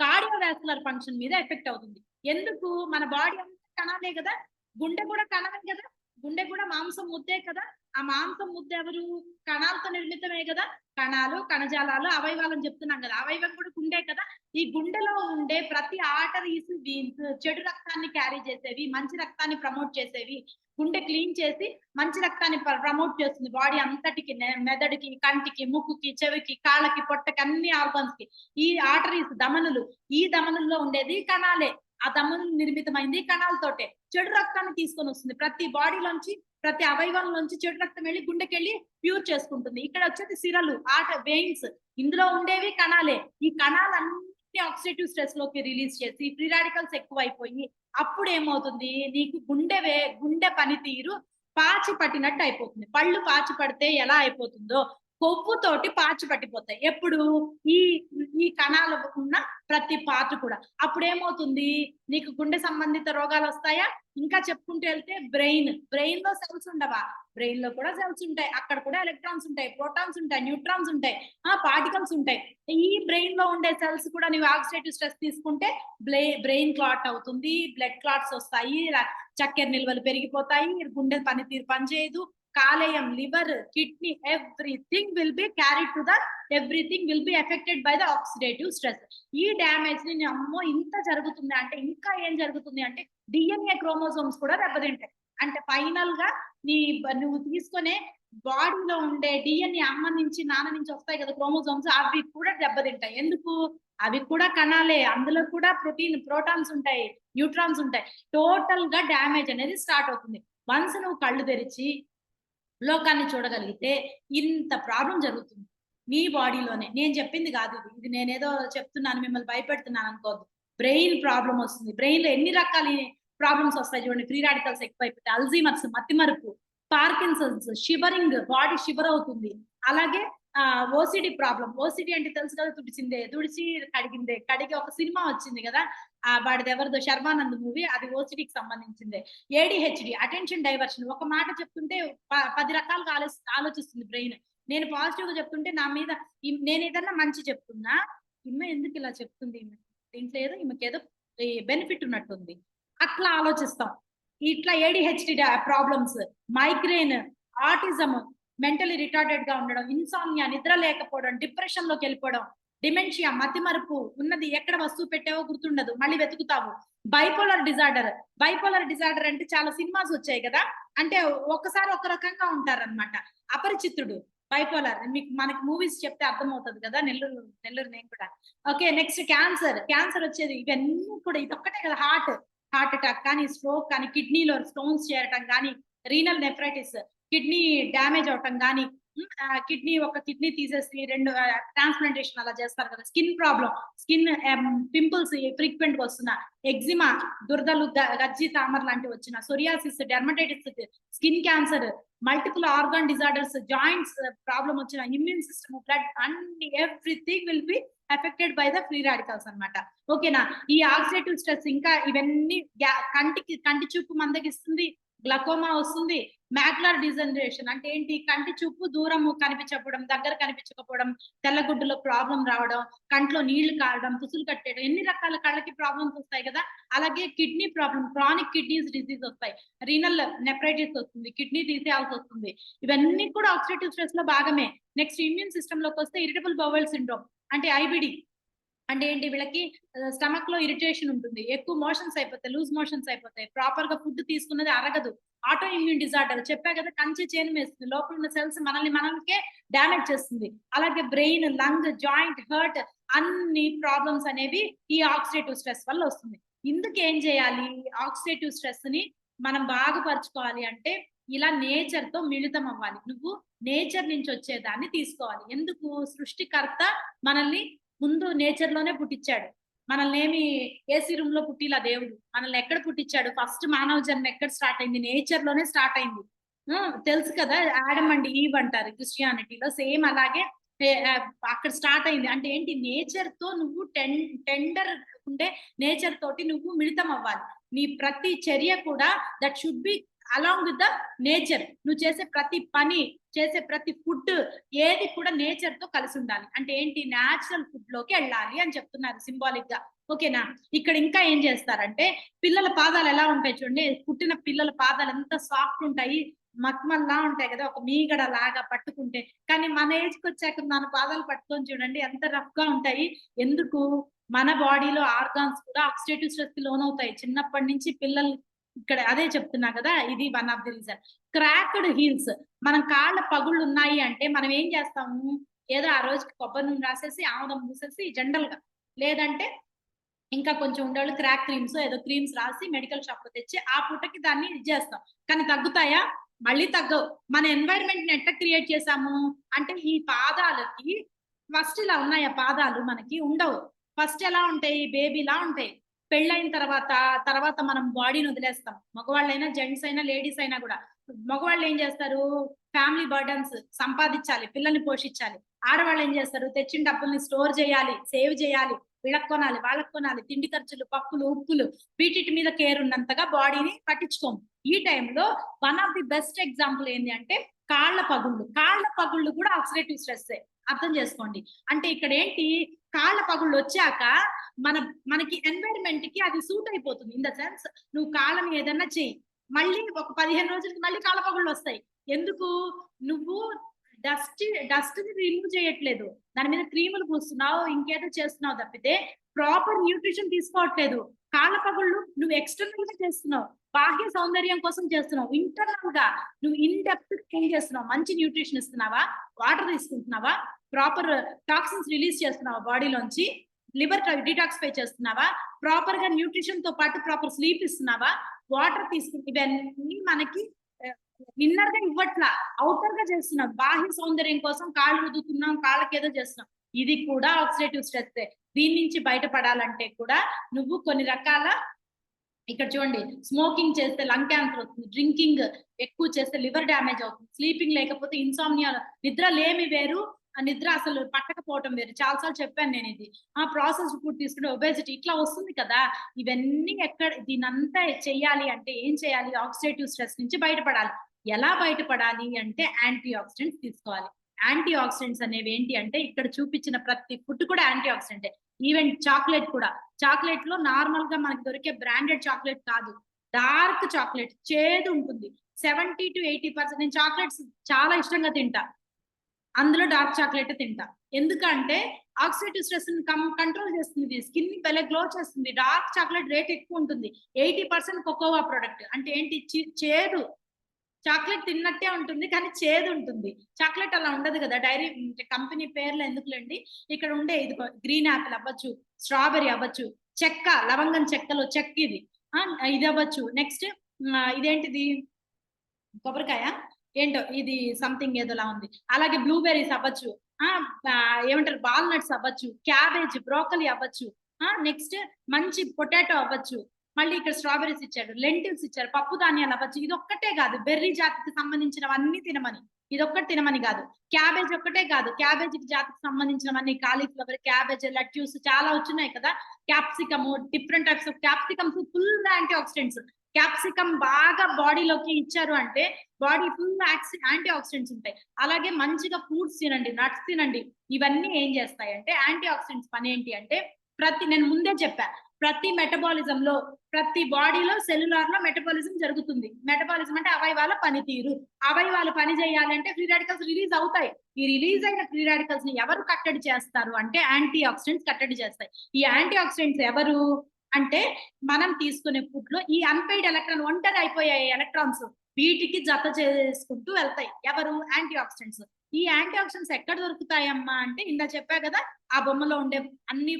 కార్డియోవాస్కులర్ ఫంక్షన్ మీద ఎఫెక్ట్ అవుతుంది. ఎందుకు, మన బాడీ అంతా కణాలే కదా, గుండె కూడా కణమే కదా, గుండె కూడా మాంసం ముద్దే కదా. ఆ మాంసం ముద్ద ఎవరు, కణాలతో నిర్మితమే కదా. కణాలు, కణజాలాలు, అవయవాలని చెప్తున్నాం కదా, అవయవం కూడా గుండె కదా. ఈ గుండెలో ఉండే ప్రతి ఆర్టరీస్, వీన్స్ చెడు రక్తాన్ని క్యారీ చేసేవి, మంచి రక్తాన్ని ప్రమోట్ చేసేవి. గుండె క్లీన్ చేసి మంచి రక్తాన్ని ప్రమోట్ చేస్తుంది బాడీ అంతటికి, మెదడుకి, కంటికి, ముక్కుకి, చెవికి, కాళ్ళకి, పొట్టకి, అన్ని ఆర్గన్స్ కి. ఈ ఆర్టరీస్, దమనులు, ఈ దమనుల్లో ఉండేది కణాలే. ఆ దమనులు నిర్మితమైంది కణాలతోటే. చెడు రక్తాన్ని తీసుకొని వస్తుంది, ప్రతి బాడీలోంచి, ప్రతి అవయవంలోంచి చెడు రక్తం వెళ్ళి గుండెకెళ్ళి ప్యూర్ చేసుకుంటుంది. ఇక్కడ వచ్చేది సిరలు, వెయిన్స్, ఇందులో ఉండేవి కణాలే. ఈ కణాలన్నీ ఆక్సిడేటివ్ స్ట్రెస్ లోకి రిలీజ్ చేసి ఫ్రీ రాడికల్స్ ఎక్కువైపోయి, అప్పుడు ఏమవుతుంది, నీకు గుండె పనితీరు పాచి పట్టినట్టు అయిపోతుంది. పళ్ళు పాచి పడితే ఎలా అయిపోతుందో కొవ్వుతోటి పాచి పట్టిపోతాయి. ఎప్పుడు ఈ ఈ కణాలు ఉన్న ప్రతి పార్ట్ కూడా. అప్పుడేమవుతుంది నీకు గుండె సంబంధిత రోగాలు వస్తాయా? ఇంకా చెప్పుకుంటూ వెళ్తే బ్రెయిన్ లో సెల్స్ ఉండవా? బ్రెయిన్ లో కూడా సెల్స్ ఉంటాయి. అక్కడ కూడా ఎలక్ట్రాన్స్ ఉంటాయి, ప్రోటాన్స్ ఉంటాయి, న్యూట్రాన్స్ ఉంటాయి, పార్టికల్స్ ఉంటాయి. ఈ బ్రెయిన్ లో ఉండే సెల్స్ కూడా నీవు ఆక్సిడేటివ్ స్ట్రెస్ తీసుకుంటే బ్రెయిన్ క్లాట్ అవుతుంది, బ్లడ్ క్లాట్స్ వస్తాయి, చక్కెర నిల్వలు పెరిగిపోతాయి, గుండె పనితీరు పనిచేయదు, కాలేయం, liver, kidney, everything will be carried to the everything will be affected by the oxidative stress. ఈ డ్యామేజ్ ని అమ్మో ఇంత జరుగుతుంది అంటే ఇంకా ఏం జరుగుతుంది అంటే డిఎన్ఏ క్రోమోజోమ్స్ కూడా దెబ్బతింటాయి. అంటే ఫైనల్ గా నువ్వు తీసుకునే బాడీలో ఉండే డిఎన్ఏ అమ్మ నుంచి నాన్న నుంచి వస్తాయి కదా క్రోమోజోమ్స్, అవి కూడా దెబ్బతింటాయి. ఎందుకు? అవి కూడా కణాలే, అందులో కూడా ప్రోటాన్స్ ఉంటాయి, న్యూట్రాన్స్ ఉంటాయి. టోటల్ గా డ్యామేజ్ అనేది స్టార్ట్ అవుతుంది. వన్స్ నువ్వు కళ్ళు తెరిచి లోకాన్ని చూడగలిగితే ఇంత ప్రాబ్లం జరుగుతుంది నీ బాడీలోనే. నేను చెప్పింది కాదు ఇది నేనేదో చెప్తున్నాను మిమ్మల్ని భయపెడుతున్నాను అనుకోవద్దు. బ్రెయిన్ ప్రాబ్లం వస్తుంది. బ్రెయిన్ లో ఎన్ని రకాల ప్రాబ్లమ్స్ వస్తాయి చూడండి. ఫ్రీ రాడికల్స్ ఎక్కువైపోతే అల్జీమర్స్, మతిమరుపు, పార్కిన్సన్స్, షివరింగ్, బాడీ షివర్ అవుతుంది. అలాగే ఓసిడి ప్రాబ్లం. ఓసిడి అంటే తెలుసు కదా, తుడిచి కడిగి ఒక సినిమా వచ్చింది కదా, వాడిది ఎవరిదో శర్వానంద్ మూవీ, అది ఓసిడికి సంబంధించిందే. ADHD, attention diversion. ఒక మాట చెప్తుంటే 10 రకాలుగా ఆలోచిస్తుంది బ్రెయిన్. నేను పాజిటివ్ గా చెప్తుంటే నా మీద నేను ఏదన్నా మంచి చెప్తున్నా, ఈమె ఎందుకు ఇలా చెప్తుంది, దీంట్లో ఏదో ఈమెకేదో బెనిఫిట్ ఉన్నట్టుంది, అట్లా ఆలోచిస్తాం. ఇట్లా ADHD problems, migraine, autism, mentally retarded గా ఉండడం, ఇన్సామ్నియా, నిద్ర లేకపోవడం, డిప్రెషన్ లోకి వెళ్ళిపోవడం, డిమెన్షియా, మతిమరుపు, ఉన్నది ఎక్కడ వస్తువు పెట్టావో గుర్తుండదు, మళ్ళీ వెతుకుతావు. బైపోలర్ డిజార్డర్ అంటే చాలా సినిమాస్ వచ్చాయి కదా, అంటే ఒకసారి ఒక రకంగా ఉంటారన్నమాట. అపరిచితుడు, బైపోలర్. మీకు మనకి మూవీస్ చెప్తే అర్థమవుతుంది కదా, నెల్లూరు నేను కూడా. ఓకే, నెక్స్ట్ క్యాన్సర్ వచ్చేది. ఇవన్నీ కూడా ఇదొక్కటే కదా, హార్ట్ అటాక్ కానీ, స్ట్రోక్ కానీ, కిడ్నీలో స్టోన్స్ చేరటం కానీ, రీనల్ నెఫ్రైటిస్, కిడ్నీ డ్యామేజ్ అవటం కానీ, ఒక కిడ్నీ తీసేసి 2 ట్రాన్స్ప్లాంటేషన్ అలా చేస్తారు కదా. Skin problem, skin pimples frequent గా వస్తున్నా, ఎగ్జిమా, దురదలు, గజ్జి తామర్ లాంటివి వచ్చిన, psoriasis, dermatitis, skin cancer, multiple organ disorders, joints problem వచ్చిన, ఇమ్యూన్ సిస్టమ్, బ్లడ్, అన్ని everything will be affected by the free radicals అన్నమాట. ఓకేనా? ఈ ఆక్సిడేటివ్ స్ట్రెస్ ఇంకా ఇవన్నీ కంటి చూపు మందగిస్తుంది, గ్లకోమా వస్తుంది, మ్యాక్యులర్ డిజనరేషన్ అంటే ఏంటి, కంటి చూపు దూరం కనిపించకపోవడం, దగ్గర కనిపించకపోవడం, తెల్లగుడ్డులో ప్రాబ్లం రావడం, కంట్లో నీళ్లు కారడం, పుసులు కట్టేయడం, ఎన్ని రకాల కళ్ళకి ప్రాబ్లమ్స్ వస్తాయి కదా. అలాగే kidney problem, chronic kidneys disease వస్తాయి, రీనల్ నెఫ్రైటిస్ వస్తుంది, కిడ్నీ తీసేయాల్సి వస్తుంది. ఇవన్నీ కూడా ఆక్సిడేటివ్ స్ట్రెస్ లో భాగమే. నెక్స్ట్ ఇమ్యూన్ సిస్టమ్ లోకి వస్తే ఇరిటబుల్ బౌవెల్ సిండ్రోమ్ అంటే ఐబిడి. అంటే ఏంటి, వీళ్ళకి స్టమక్ లో ఇరిటేషన్ ఉంటుంది, ఎక్కువ మోషన్స్ అయిపోతాయి, లూజ్ మోషన్స్ అయిపోతాయి, ప్రాపర్ గా ఫుడ్ తీసుకున్నది అరగదు, ఆటో ఇమ్యూన్ డిజార్డర్ చెప్పా కదా, కంచె చేను వేస్తుంది, లోపల ఉన్న సెల్స్ మనకే డ్యామేజ్ చేస్తుంది. అలాగే బ్రెయిన్, లంగ్, జాయింట్, హర్ట్, అన్ని ప్రాబ్లమ్స్ అనేవి ఈ ఆక్సిడేటివ్ స్ట్రెస్ వల్ల వస్తుంది. ఇందుకు ఏం చేయాలి, ఆక్సిడేటివ్ స్ట్రెస్ ని మనం బాగుపరచుకోవాలి అంటే ఇలా నేచర్ తో మిళితం అవ్వాలి. నువ్వు నేచర్ నుంచి వచ్చేదాన్ని తీసుకోవాలి. ఎందుకు? సృష్టికర్త మనల్ని ముందు నేచర్ లోనే పుట్టించాడు. మనల్ని ఏమి ఏసీ రూమ్ లో పుట్టిలా దేవుడు మనల్ని ఎక్కడ పుట్టించాడు? ఫస్ట్ మానవ జన్మ ఎక్కడ స్టార్ట్ అయింది? నేచర్ లోనే స్టార్ట్ అయింది. తెలుసు కదా, ఆడమ్ అండ్ ఈవ్ అంటారు క్రిస్టియానిటీలో, సేమ్ అలాగే అక్కడ స్టార్ట్ అయింది. అంటే ఏంటి, నేచర్ తో నువ్వు టెండర్ ఉండే నేచర్ తోటి నువ్వు మిళితం అవ్వాలి. నీ ప్రతి చర్య కూడా that should be along with the nature. నువ్వు చేసే ప్రతి పని, చేసే ప్రతి ఫుడ్ ఏది కూడా నేచర్ తో కలిసి ఉండాలి. అంటే ఏంటి, న్యాచురల్ ఫుడ్ లోకి వెళ్ళాలి అని చెప్తున్నారు సింబాలిక్ గా. ఓకేనా? ఇక్కడ ఇంకా ఏం చేస్తారంటే, పిల్లల పాదాలు ఎలా ఉంటాయి చూడండి, పుట్టిన పిల్లల పాదాలు ఎంత సాఫ్ట్ ఉంటాయి, మక్మల్లా ఉంటాయి కదా, ఒక మీగడ లాగా పట్టుకుంటే. కానీ మన ఏజ్ కి వచ్చాక మన పాదాలు పట్టుకొని చూడండి ఎంత రఫ్ గా ఉంటాయి. ఎందుకు? మన బాడీలో ఆర్గాన్స్ కూడా ఆక్సిడేటివ్ స్ట్రెస్ కి లోనవుతాయి చిన్నప్పటి నుంచి. పిల్లలు ఇక్కడ అదే చెప్తున్నా కదా, ఇది one of the reason. Cracked heels, మనం కాళ్ళ పగుళ్ళు ఉన్నాయి అంటే మనం ఏం చేస్తాము, ఏదో ఆ రోజుకి కొబ్బరి నూనె రాసేసి ఆముదం మూసేసి జనరల్ గా, లేదంటే ఇంకా కొంచెం ఉండేవాళ్ళు క్రాక్ క్రీమ్స్ ఏదో క్రీమ్స్ రాసి మెడికల్ షాప్ లో తెచ్చి ఆ పూటకి దాన్ని ఇది చేస్తాం. కానీ తగ్గుతాయా? మళ్ళీ తగ్గవు. మన ఎన్వైరన్మెంట్ ని ఎట్లా క్రియేట్ చేసాము అంటే, ఈ పాదాలకి ఫస్ట్ ఇలా ఉన్నాయా పాదాలు? మనకి ఉండవు. ఫస్ట్ ఎలా ఉంటాయి, బేబీలా ఉంటాయి. పెళ్ళైన తర్వాత మనం బాడీని వదిలేస్తాం. మగవాళ్ళైనా, జెంట్స్ అయినా, లేడీస్ అయినా కూడా. మగవాళ్ళు ఏం చేస్తారు, ఫ్యామిలీ బర్డన్స్ సంపాదించాలి, పిల్లల్ని పోషించాలి. ఆడవాళ్ళు ఏం చేస్తారు, తెచ్చిన డబ్బుల్ని స్టోర్ చేయాలి, సేవ్ చేయాలి, వీళ్ళకి కొనాలి, వాళ్ళకి కొనాలి, తిండి ఖర్చులు, పప్పులు, ఉప్పులు, వీటి మీద కేర్ ఉన్నంతగా బాడీని పట్టించుకోము. ఈ టైంలో one of the best example ఏంటి అంటే కాళ్ళ పగుళ్ళు కూడా ఆక్సిడేటివ్ స్ట్రెస్ అర్థం చేసుకోండి. అంటే ఇక్కడ ఏంటి, కాళ్ళ పగుళ్ళు వచ్చాక మనకి ఎన్వైరన్మెంట్ కి అది సూట్ అయిపోతుంది. ఇన్ ద సెన్స్ నువ్వు కాళ్ళని ఏదన్నా చెయ్యి, మళ్ళీ ఒక 15 రోజులకి మళ్ళీ కాళ్ళ పగుళ్ళు వస్తాయి. ఎందుకు, నువ్వు డస్ట్ ని రిమూవ్ చేయట్లేదు, దాని మీద క్రీములు పూస్తున్నావు, ఇంకేదో చేస్తున్నావు తప్పితే ప్రాపర్ న్యూట్రిషన్ తీసుకోవట్లేదు. కాళ్ళ పగుళ్ళు నువ్వు ఎక్స్టర్నల్ గా చేస్తున్నావు, బాహ్య సౌందర్యం కోసం చేస్తున్నావు. ఇంటర్నల్ గా నువ్వు ఇన్ డెప్త్ ఏం చేస్తున్నావు, మంచి న్యూట్రిషన్ ఇస్తున్నావా, వాటర్ తీసుకుంటున్నావా, ప్రాపర్ టాక్సిన్స్ రిలీజ్ చేస్తున్నావా బాడీలోంచి, లివర్ డిటాక్సిఫై చేస్తున్నావా, ప్రాపర్ గా న్యూట్రిషన్ తో పాటు ప్రాపర్ స్లీప్ ఇస్తున్నావా, వాటర్ తీసుకుంటే, ఇవన్నీ మనకి ఇన్నర్ గా ఇవ్వట్లా, అవుటర్ గా చేస్తున్నాం. బాహ్య సౌందర్యం కోసం కాళ్ళు రుద్దుతున్నాం, కాళ్ళకి ఏదో చేస్తున్నాం. ఇది కూడా ఆక్సిడేటివ్ స్ట్రెస్. దీని నుంచి బయటపడాలంటే కూడా నువ్వు కొన్ని రకాల, ఇక్కడ చూడండి, స్మోకింగ్ చేస్తే లంగ్ క్యాన్సర్ అవుతుంది, డ్రింకింగ్ ఎక్కువ చేస్తే లివర్ డ్యామేజ్ అవుతుంది, స్లీపింగ్ లేకపోతే ఇన్సామ్నియా, నిద్ర లేమి వేరు, ఆ నిద్ర అసలు పట్టకపోవటం వేరు. చాలాసార్లు చెప్పాను నేను ఇది. ప్రాసెస్ ఫుడ్ తీసుకుంటే ఒబేసిటీ ఇట్లా వస్తుంది కదా. ఇవన్నీ దీనంతా చెయ్యాలి అంటే ఏం చేయాలి, ఆక్సిడేటివ్ స్ట్రెస్ నుంచి బయటపడాలి. ఎలా బయటపడాలి అంటే యాంటీ ఆక్సిడెంట్స్ తీసుకోవాలి. యాంటీ ఆక్సిడెంట్స్ అనేవి ఏంటి అంటే ఇక్కడ చూపించిన ప్రతి ఫుడ్ కూడా యాంటీ ఆక్సిడెంటే. ఈవెన్ చాక్లెట్ కూడా, చాక్లెట్ లో నార్మల్ గా మనకి దొరికే బ్రాండెడ్ చాక్లెట్ కాదు, డార్క్ చాక్లెట్, చేదు ఉంటుంది. 70 to 80%. నేను చాక్లెట్స్ చాలా ఇష్టంగా తింటా, అందులో డార్క్ చాక్లెట్ తింటా. ఎందుకంటే ఆక్సిడేటివ్ స్ట్రెస్ కంట్రోల్ చేస్తుంది, స్కిన్ ని భలే గ్లో చేస్తుంది. డార్క్ చాక్లెట్ రేట్ ఎక్కువ ఉంటుంది, 80% కోకోవా ప్రొడక్ట్. అంటే ఏంటి, చేదు. చాక్లెట్ తిన్నట్టే ఉంటుంది కానీ చేదు ఉంటుంది. చాక్లెట్ అలా ఉండదు కదా, డైరీ కంపెనీ పేర్లు ఎందుకులేండి. ఇక్కడ ఉండే ఇది గ్రీన్ యాపిల్ అవ్వచ్చు, స్ట్రాబెరీ అవ్వచ్చు, చెక్క, లవంగం చెక్కలో చెక్క ఇది అవ్వచ్చు. నెక్స్ట్ ఇదేంటిది, కొబ్బరికాయ ఏంటో ఇది సంథింగ్ ఏదోలా ఉంది. అలాగే బ్లూబెర్రీస్ అవ్వచ్చు, ఏమంటారు, వాల్నట్స్ అవ్వచ్చు, క్యాబేజ్, బ్రోకలీ అవ్వచ్చు, నెక్స్ట్ మంచి పొటాటో అవ్వచ్చు. మళ్ళీ ఇక్కడ స్ట్రాబెరీస్ ఇచ్చాడు, లెంటిల్స్ ఇచ్చారు, పప్పు ధాన్యాలు అవ్వచ్చు. ఇది ఒక్కటే కాదు, బెర్రీ జాతికి సంబంధించినవన్నీ తినమని, ఇదొక్కటి తినమని కాదు. క్యాబేజ్ ఒక్కటే కాదు, క్యాబేజ్ జాతికి సంబంధించినవన్నీ, కాలీఫ్లవర్, క్యాబేజ్, లెట్యూస్ చాలా వచ్చినాయి కదా, capsicum, different types of capsicums full antioxidants. Capsicum బాగా బాడీలోకి ఇచ్చారు అంటే బాడీ ఫుల్ యాంటీ ఆక్సిడెంట్స్ ఉంటాయి. అలాగే మంచిగా ఫ్రూట్స్ తినండి, నట్స్ తినండి. ఇవన్నీ ఏం చేస్తాయంటే యాంటీ ఆక్సిడెంట్స్ పని ఏంటి అంటే, నేను ముందే చెప్పా, ప్రతి మెటబాలిజం లో, ప్రతి బాడీలో సెల్యులార్ లో మెటబాలిజం జరుగుతుంది. మెటబాలిజం అంటే అవయవాల పనితీరు. అవయవాలు పని చేయాలంటే ఫ్రీ రాడికల్స్ రిలీజ్ అవుతాయి. ఈ రిలీజ్ అయిన ఫ్రీ రాడికల్స్ ని ఎవరు కట్టడి చేస్తారు అంటే యాంటీ ఆక్సిడెంట్స్ కట్టడి చేస్తాయి. ఈ యాంటీ ఆక్సిడెంట్స్ ఎవరు అంటే మనం తీసుకునే ఫుడ్ లో ఈ అన్పెయిడ్ ఎలక్ట్రాన్, ఒంటరి అయిపోయాయి ఎలక్ట్రాన్స్, వీటికి జత చేసుకుంటూ వెళ్తాయి. ఎవరు, యాంటీ ఆక్సిడెంట్స్. ఈ యాంటీ ఆక్సిడెంట్స్ ఎక్కడ దొరుకుతాయమ్మా అంటే ఇందా చెప్పా కదా, ఆ బొమ్మలో ఉండే అన్ని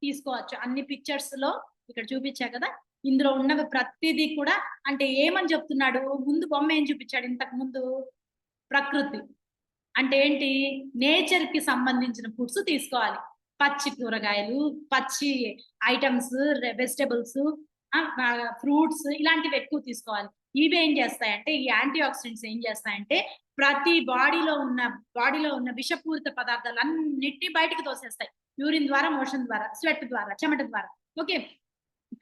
తీసుకోవచ్చు. అన్ని పిక్చర్స్ లో ఇక్కడ చూపించా కదా, ఇందులో ఉన్నవి ప్రతిదీ కూడా. అంటే ఏమని చెప్తున్నాడు, ముందు బొమ్మ ఏం చూపించాడు ఇంతకు ముందు, ప్రకృతి అంటే ఏంటి, నేచర్ కి సంబంధించిన ఫుడ్స్ తీసుకోవాలి. పచ్చి కూరగాయలు, పచ్చి ఐటమ్స్, వెజిటబుల్స్, ఫ్రూట్స్ ఇలాంటివి ఎక్కువ తీసుకోవాలి. ఇవి ఏం చేస్తాయంటే, ఈ యాంటీ ఆక్సిడెంట్స్ ఏం చేస్తాయంటే ప్రతి బాడీలో ఉన్న విషపూరిత పదార్థాలు అన్నిటినీ బయటకు తోసేస్తాయి. యూరిన్ ద్వారా, మోషన్ ద్వారా, స్వెట్ ద్వారా, చెమట ద్వారా. ఓకే,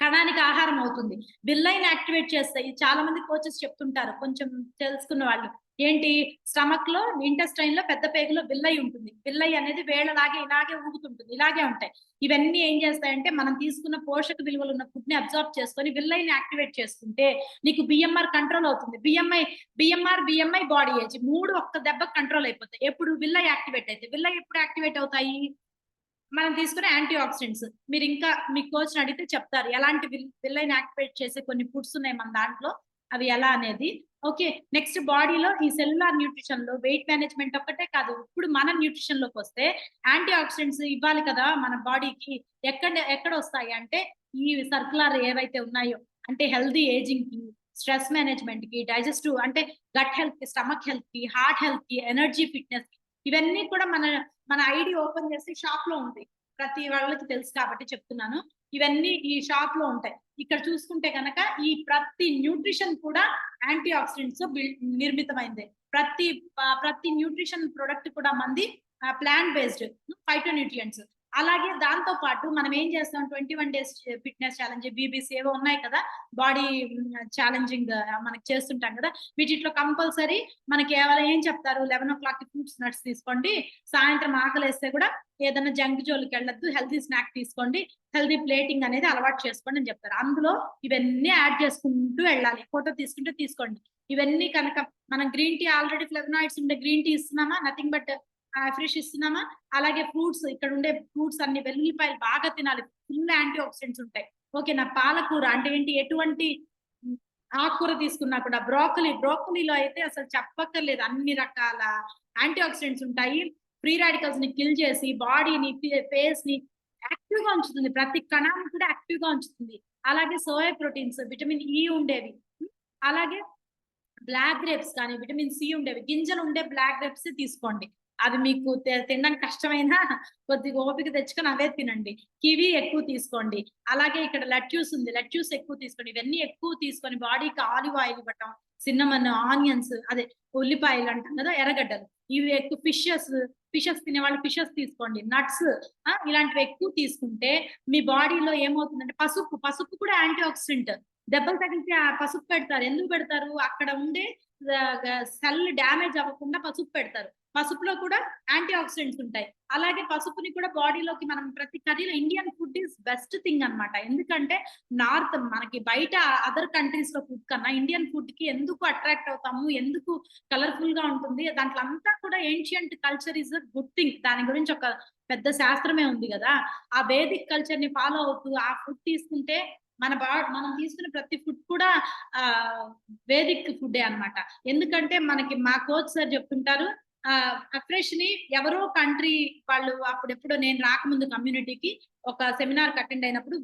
కణానికి ఆహారం అవుతుంది. విల్లైన్ యాక్టివేట్ చేస్తాయి. చాలా మంది కోచెస్ చెప్తుంటారు, కొంచెం తెలుసుకున్న వాళ్ళు, ఏంటి, స్టమక్ లో, ఇంటెస్టైన్ లో, పెద్ద పేగులో విల్లై ఉంటుంది. విల్లై అనేది వేళలాగే ఇలాగే ఊగుతుంటుంది, ఇలాగే ఉంటాయి. ఇవన్నీ ఏం చేస్తాయంటే మనం తీసుకున్న పోషక విలువలు ఉన్న ఫుడ్ ని అబ్జర్వ్ చేసుకొని విల్లైని యాక్టివేట్ చేసుకుంటే నీకు బిఎంఆర్ కంట్రోల్ అవుతుంది. బిఎంఐ బాడీ ఏజ్ 3 ఒక్క దెబ్బ కంట్రోల్ అయిపోతాయి. ఎప్పుడు విల్లై యాక్టివేట్ అయితే. విల్లై ఎప్పుడు యాక్టివేట్ అవుతాయి, మనం తీసుకునే యాంటీ ఆక్సిడెంట్స్. మీరు ఇంకా మీ కోచ్ అడిగితే చెప్తారు ఎలాంటి విల్లైన్ యాక్టివేట్ చేసే కొన్ని ఫుడ్స్ ఉన్నాయి మన దాంట్లో, అవి ఎలా అనేది. ఓకే, నెక్స్ట్ బాడీలో ఈ సెల్యులార్ న్యూట్రిషన్ లో వెయిట్ మేనేజ్మెంట్ ఒక్కటే కాదు, ఇప్పుడు మన న్యూట్రిషన్ లోకి వస్తే యాంటీ ఆక్సిడెంట్స్ ఇవ్వాలి కదా మన బాడీకి. ఎక్కడ వస్తాయి అంటే ఈ సర్కులర్ ఏవైతే ఉన్నాయో, అంటే హెల్దీ ఏజింగ్ కి, స్ట్రెస్ మేనేజ్మెంట్ కి, డైజెస్టివ్ అంటే గట్ హెల్త్ కి, స్టమక్ హెల్త్ కి, హార్ట్ హెల్త్ కి, ఎనర్జీ, ఫిట్నెస్ కి, ఇవన్నీ కూడా మన ఐడి ఓపెన్ చేసి షాప్ లో ఉంది. ప్రతి వాళ్ళకి తెలుసు కాబట్టి చెప్తున్నాను. ఇవన్నీ ఈ షాప్ లో ఉంటాయి. ఇక్కడ చూసుకుంటే కనుక ఈ ప్రతి న్యూట్రిషన్ కూడా యాంటీ ఆక్సిడెంట్స్ నిర్మితమైంది. ప్రతి న్యూట్రిషన్ ప్రొడక్ట్ కూడా మంది ప్లాంట్ బేస్డ్ ఫైటోన్యూట్రియంట్స్. అలాగే దాంతో పాటు మనం ఏం చేస్తాం, 21 days ఫిట్నెస్ ఛాలెంజ్, బీబీసీ ఏవో ఉన్నాయి కదా, బాడీ ఛాలెంజింగ్ మనకి చేస్తుంటాం కదా, వీటిలో కంపల్సరీ మనకి కేవలం ఏం చెప్తారు, 11 o'clock ఫ్రూట్స్ నట్స్ తీసుకోండి, సాయంత్రం ఆకలేస్తే కూడా ఏదైనా జంక్ జోలికి వెళ్ళొద్దు, హెల్తీ స్నాక్ తీసుకోండి, హెల్తీ ప్లేటింగ్ అనేది అలవాటు చేసుకోండి అని చెప్తారు. అందులో ఇవన్నీ యాడ్ చేసుకుంటూ వెళ్ళాలి. ఫోటో తీసుకుంటే తీసుకోండి. ఇవన్నీ కనుక మనం గ్రీన్ టీ ఆల్రెడీ ఫ్లెవనాయిడ్స్ ఉండే గ్రీన్ టీ ఇస్తున్నామా, నథింగ్ బట్ ఫ్రెష్ ఇస్తున్నామా, అలాగే ఫ్రూట్స్, ఇక్కడ ఉండే ఫ్రూట్స్ అన్ని వెల్లుల్లిపాయలు బాగా తినాలి, ఫుల్ యాంటీ ఆక్సిడెంట్స్ ఉంటాయి. ఓకేనా. పాలకూర అంటే ఏంటి, ఎటువంటి ఆకుకూర తీసుకున్నా కూడా, బ్రోకలీలో అయితే అసలు చెప్పక్కర్లేదు, అన్ని రకాల యాంటీ ఆక్సిడెంట్స్ ఉంటాయి. ఫ్రీ రాడికల్స్ ని కిల్ చేసి బాడీని, ఫేస్ ని యాక్టివ్ గా ఉంచుతుంది, ప్రతి కణాన్ని కూడా యాక్టివ్ గా ఉంచుతుంది. అలాగే సోయా ప్రోటీన్స్, విటమిన్ ఈ ఉండేవి, అలాగే బ్లాక్ గ్రేప్స్ కానీ విటమిన్ సి ఉండేవి, గింజలు ఉండే బ్లాక్ గ్రేప్స్ తీసుకోండి. అది మీకు తినడానికి కష్టమైనా కొద్దిగా ఓపిక తెచ్చుకొని అవే తినండి. కివి ఎక్కువ తీసుకోండి. అలాగే ఇక్కడ లెట్యూస్ ఉంది, లెట్యూస్ ఎక్కువ తీసుకోండి. ఇవన్నీ ఎక్కువ తీసుకొని బాడీకి ఆలివ్ ఆయిల్ ఇవ్వటం, సిన్నమన్, ఆనియన్స్, అదే ఉల్లిపాయలు అంటాం కదా, ఎర్రగడ్డలు, ఇవి ఎక్కువ, ఫిషెస్ తినే వాళ్ళు ఫిషెస్ తీసుకోండి. నట్స్ ఇలాంటివి ఎక్కువ తీసుకుంటే మీ బాడీలో ఏమవుతుందంటే, పసుపు కూడా యాంటీ ఆక్సిడెంట్. దెబ్బలు తగిలితే ఆ పసుపు పెడతారు. ఎందుకు పెడతారు, అక్కడ ఉండే సెల్ డ్యామేజ్ అవ్వకుండా పసుపు పెడతారు. పసుపులో కూడా యాంటీ ఆక్సిడెంట్స్ ఉంటాయి. అలాగే పసుపుని కూడా బాడీలోకి మనం ప్రతి కర్రీలో, Indian food is best thing అన్నమాట. ఎందుకంటే నార్త్ మనకి బయట అదర్ కంట్రీస్ లో ఫుడ్ కన్నా ఇండియన్ ఫుడ్ కి ఎందుకు అట్రాక్ట్ అవుతాము, ఎందుకు కలర్ఫుల్ గా ఉంటుంది, దాంట్లో అంతా కూడా ancient culture is a good thing. దాని గురించి ఒక పెద్ద శాస్త్రమే ఉంది కదా. ఆ వేదిక్ కల్చర్ ని ఫాలో అవుతూ ఆ ఫుడ్ తీసుకుంటే మనం తీసుకునే ప్రతి ఫుడ్ కూడా వేదిక్ ఫుడ్డే అన్నమాట. ఎందుకంటే మనకి మా కోచ్ సార్ చెప్తుంటారు, అఫ్రెష్ ని ఎవరో కంట్రీ వాళ్ళు, అప్పుడెప్పుడు నేను రాకముందు కమ్యూనిటీకి ఒక సెమినార్ అటెండ్ అయినప్పుడు,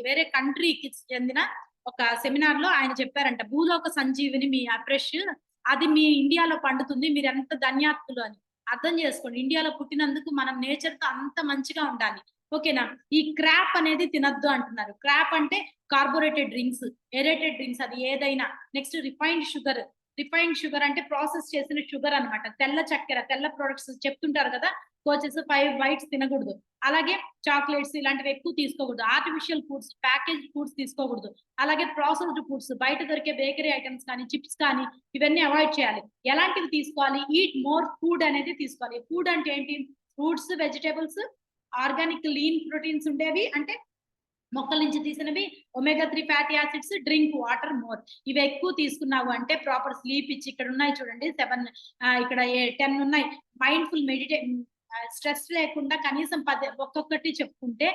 వేరే కంట్రీకి చెందిన ఒక సెమినార్ లో ఆయన చెప్పారంట, భూలోక సంజీవిని మీ అఫ్రెష్, అది మీ ఇండియాలో పండుతుంది, మీరు ఎంత ధన్యాత్ములు అని. అర్థం చేసుకోండి, ఇండియాలో పుట్టినందుకు మనం నేచర్ తో అంత మంచిగా ఉండాలి. ఓకేనా. ఈ క్రాప్ అనేది తినద్దు అంటున్నారు. క్రాప్ అంటే కార్బోరేటెడ్ డ్రింక్స్, ఎరేటెడ్ డ్రింక్స్, అది ఏదైనా. నెక్స్ట్ రిఫైన్డ్ షుగర్ అంటే ప్రాసెస్ చేసిన షుగర్ అన్నమాట. తెల్ల చక్కెర, తెల్ల ప్రొడక్ట్స్ చెప్తుంటారు కదా కోచెస్, 5 వైట్స్ తినకూడదు. అలాగే చాక్లెట్స్ ఇలాంటివి ఎక్కువ తీసుకోకూడదు. ఆర్టిఫిషియల్ ఫుడ్స్, ప్యాకేజ్ ఫుడ్స్ తీసుకోకూడదు. అలాగే ప్రాసెస్డ్ ఫుడ్స్, బయట దొరికే బేకరీ ఐటమ్స్ కానీ, చిప్స్ కానీ, ఇవన్నీ అవాయిడ్ చేయాలి. ఎలాంటివి తీసుకోవాలి, ఈట్ మోర్ ఫుడ్ అనేది తీసుకోవాలి. ఫుడ్ అంటే ఏంటి, fruits, vegetables, organic lean proteins ఉండేవి, అంటే మొక్కల నుంచి తీసినవి, omega-3 fatty acids, drink water more. ఇవి ఎక్కువ తీసుకున్నావు అంటే ప్రాపర్ స్లీప్ ఇచ్చి, ఇక్కడ ఉన్నాయి చూడండి 7, ఇక్కడ 10 ఉన్నాయి. మైండ్ఫుల్ స్ట్రెస్ లేకుండా కనీసం 10 ఒక్కొక్కటి చెప్పుకుంటే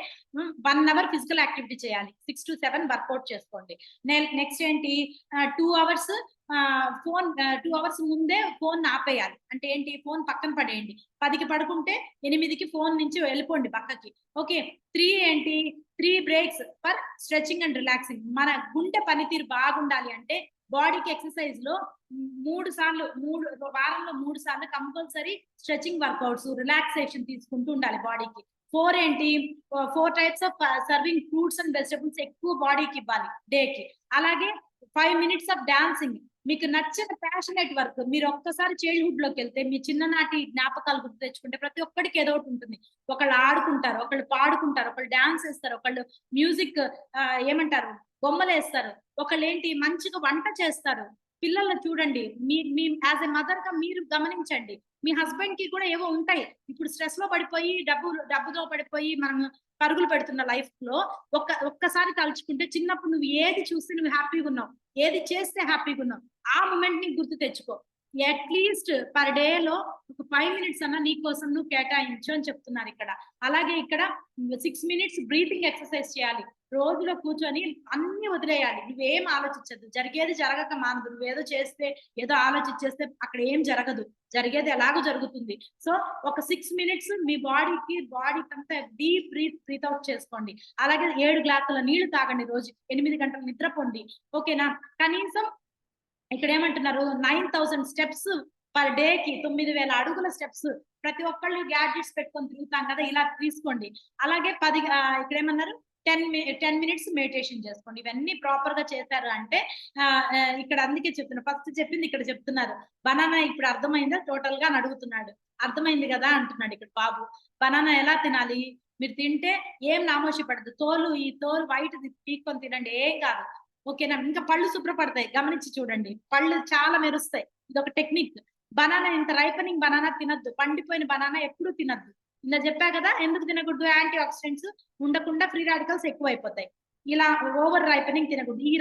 1 hour ఫిజికల్ యాక్టివిటీ చేయాలి. 6 to 7 వర్కౌట్ చేసుకోండి. నెక్స్ట్ ఏంటి, 2 hours ఫోన్, 2 hours ముందే ఫోన్ ఆపేయాలి. అంటే ఏంటి, ఫోన్ పక్కన పడేయండి. 10కి పడుకుంటే 8కి ఫోన్ నుంచి వెళ్ళిపోండి పక్కకి. Okay. 3 breaks for stretching and relaxing. మన గుండె పనితీరు బాగుండాలి అంటే బాడీకి ఎక్సర్సైజ్ లో 3 సార్లు, వారంలో 3 సార్లు కంపల్సరీ స్ట్రెచింగ్ వర్కౌట్స్, రిలాక్సేషన్ తీసుకుంటూ ఉండాలి బాడీకి. 4 types of serving fruits and vegetables ఎక్కువ బాడీకి ఇవ్వాలి డేకి. అలాగే 5 minutes ఆఫ్ డాన్సింగ్. మీకు నచ్చిన ప్యాషనేట్ వర్క్, మీరు ఒక్కసారి చైల్డ్హుడ్ లోకి వెళ్తే మీ చిన్ననాటి జ్ఞాపకాలు గుర్తు తెచ్చుకుంటే ప్రతి ఒక్కడికి ఏదో ఒకటి ఉంటుంది. ఒకళ్ళు ఆడుకుంటారు, ఒకళ్ళు పాడుకుంటారు, ఒకళ్ళు డాన్స్ వేస్తారు, ఒకళ్ళు మ్యూజిక్ ఏమంటారు బొమ్మలు వేస్తారు, ఒకళ్ళు ఏంటి మంచిగా వంట చేస్తారు. పిల్లల్ని చూడండి, మీ యాజ్ ఎ మదర్ గా మీరు గమనించండి. మీ హస్బెండ్ కి కూడా ఏవో ఉంటాయి. ఇప్పుడు స్ట్రెస్ లో పడిపోయి, డబ్బుతో పడిపోయి మనం పరుగులు పెడుతున్న లైఫ్ లో ఒక్కసారి తలుచుకుంటే, చిన్నప్పుడు నువ్వు ఏది చూస్తే నువ్వు హ్యాపీగా ఉన్నావు, ఏది చేస్తే హ్యాపీగా ఉన్నావు, ఆ మూమెంట్ ని గుర్తు తెచ్చుకో. అట్లీస్ట్ పర్ డే లో ఒక 5 minutes అన్నా నీ కోసం నువ్వు కేటాయించు అని చెప్తున్నారు ఇక్కడ. అలాగే ఇక్కడ 6 minutes బ్రీతింగ్ ఎక్సర్సైజ్ చేయాలి. రోజులో కూర్చొని అన్ని వదిలేయాలి. నువ్వేం ఆలోచించద్దు, జరిగేది జరగక మానదు. నువ్వేదో చేస్తే, ఏదో ఆలోచించేస్తే అక్కడ ఏం జరగదు, జరిగేది ఎలాగో జరుగుతుంది. సో ఒక 6 minutes మీ బాడీకి అంతా డీప్ బ్రీత్ అవుట్ చేసుకోండి. అలాగే 7 గ్లాసుల నీళ్లు తాగండి. రోజు 8 గంటలు నిద్రపోండి. ఓకేనా. కనీసం ఇక్కడ ఏమంటున్నారు, 9,000 స్టెప్స్ పర్ డే కి, 9,000 అడుగుల స్టెప్స్. ప్రతి ఒక్కళ్ళు గ్యాడ్జెట్స్ పెట్టుకొని తిరుగుతాం కదా, ఇలా తీసుకోండి. అలాగే ఇక్కడ ఏమన్నారు, 10 మినిట్స్ మెడిటేషన్ చేసుకోండి. ఇవన్నీ ప్రాపర్ గా చేశారు అంటే ఇక్కడ అందుకే చెప్తున్నా, ఫస్ట్ చెప్పింది ఇక్కడ చెప్తున్నారు. బనానా ఇప్పుడు అర్థమైందా టోటల్ గా అని అడుగుతున్నాడు. అర్థమైంది కదా అంటున్నాడు ఇక్కడ బాబు. బనానా ఎలా తినాలి? మీరు తింటే ఏం నామోషి పడదు. ఈ తోలు వైట్ పీక్కొని తినండి, ఏం కాదు. ఓకేనా? ఇంకా పళ్ళు శుభ్రపడతాయి. గమనించి చూడండి. పళ్ళు చాలా మెరుస్తాయి. ఇదొక టెక్నిక్. బనానా ఇంత రైపనింగ్ బనానా తినొద్దు. పండిపోయిన బనానా ఎప్పుడూ తినొద్దు. ఇలా చెప్పా కదా ఎందుకు తినకూడదు? యాంటీ ఆక్సిడెంట్స్ ఉండకుండా ఫ్రీ రాడికల్స్ ఎక్కువైపోతాయి. ఇలా ఓవర్ రైపనింగ్ తినకూడదు. ఈ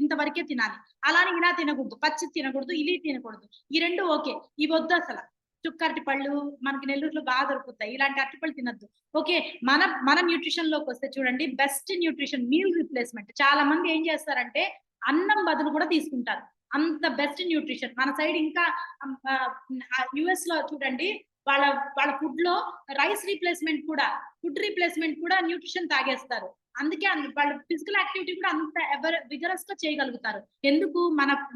ఇంతవరకే తినాలి. అలానే ఇలా తినకూడదు. పచ్చి తినకూడదు. ఇలి తినకూడదు. ఈ రెండు ఓకే. ఇవి వద్దు అసలు. చుక్కరటి పళ్ళు మనకి నెల్లూరులో బాగా దొరుకుతాయి. ఇలాంటి అరటిపళ్ళు తినద్దు. ఓకే. మన న్యూట్రిషన్ లోకి వస్తే చూడండి, బెస్ట్ న్యూట్రిషన్ మీల్ రిప్లేస్మెంట్. చాలా మంది ఏం చేస్తారంటే అన్నం బదులు కూడా తీసుకుంటారు. అంత బెస్ట్ న్యూట్రిషన్ మన సైడ్. ఇంకా యుఎస్ లో చూడండి, వాళ్ళ వాళ్ళ ఫుడ్ లో రైస్ రీప్లేస్మెంట్ కూడా, ఫుడ్ రీప్లేస్మెంట్ కూడా న్యూట్రిషన్ తాగేస్తారు. అందుకే వాళ్ళ ఫిజికల్ యాక్టివిటీ కూడా అంత విగరస్ గా చేయగలుగుతారు. ఎందుకు?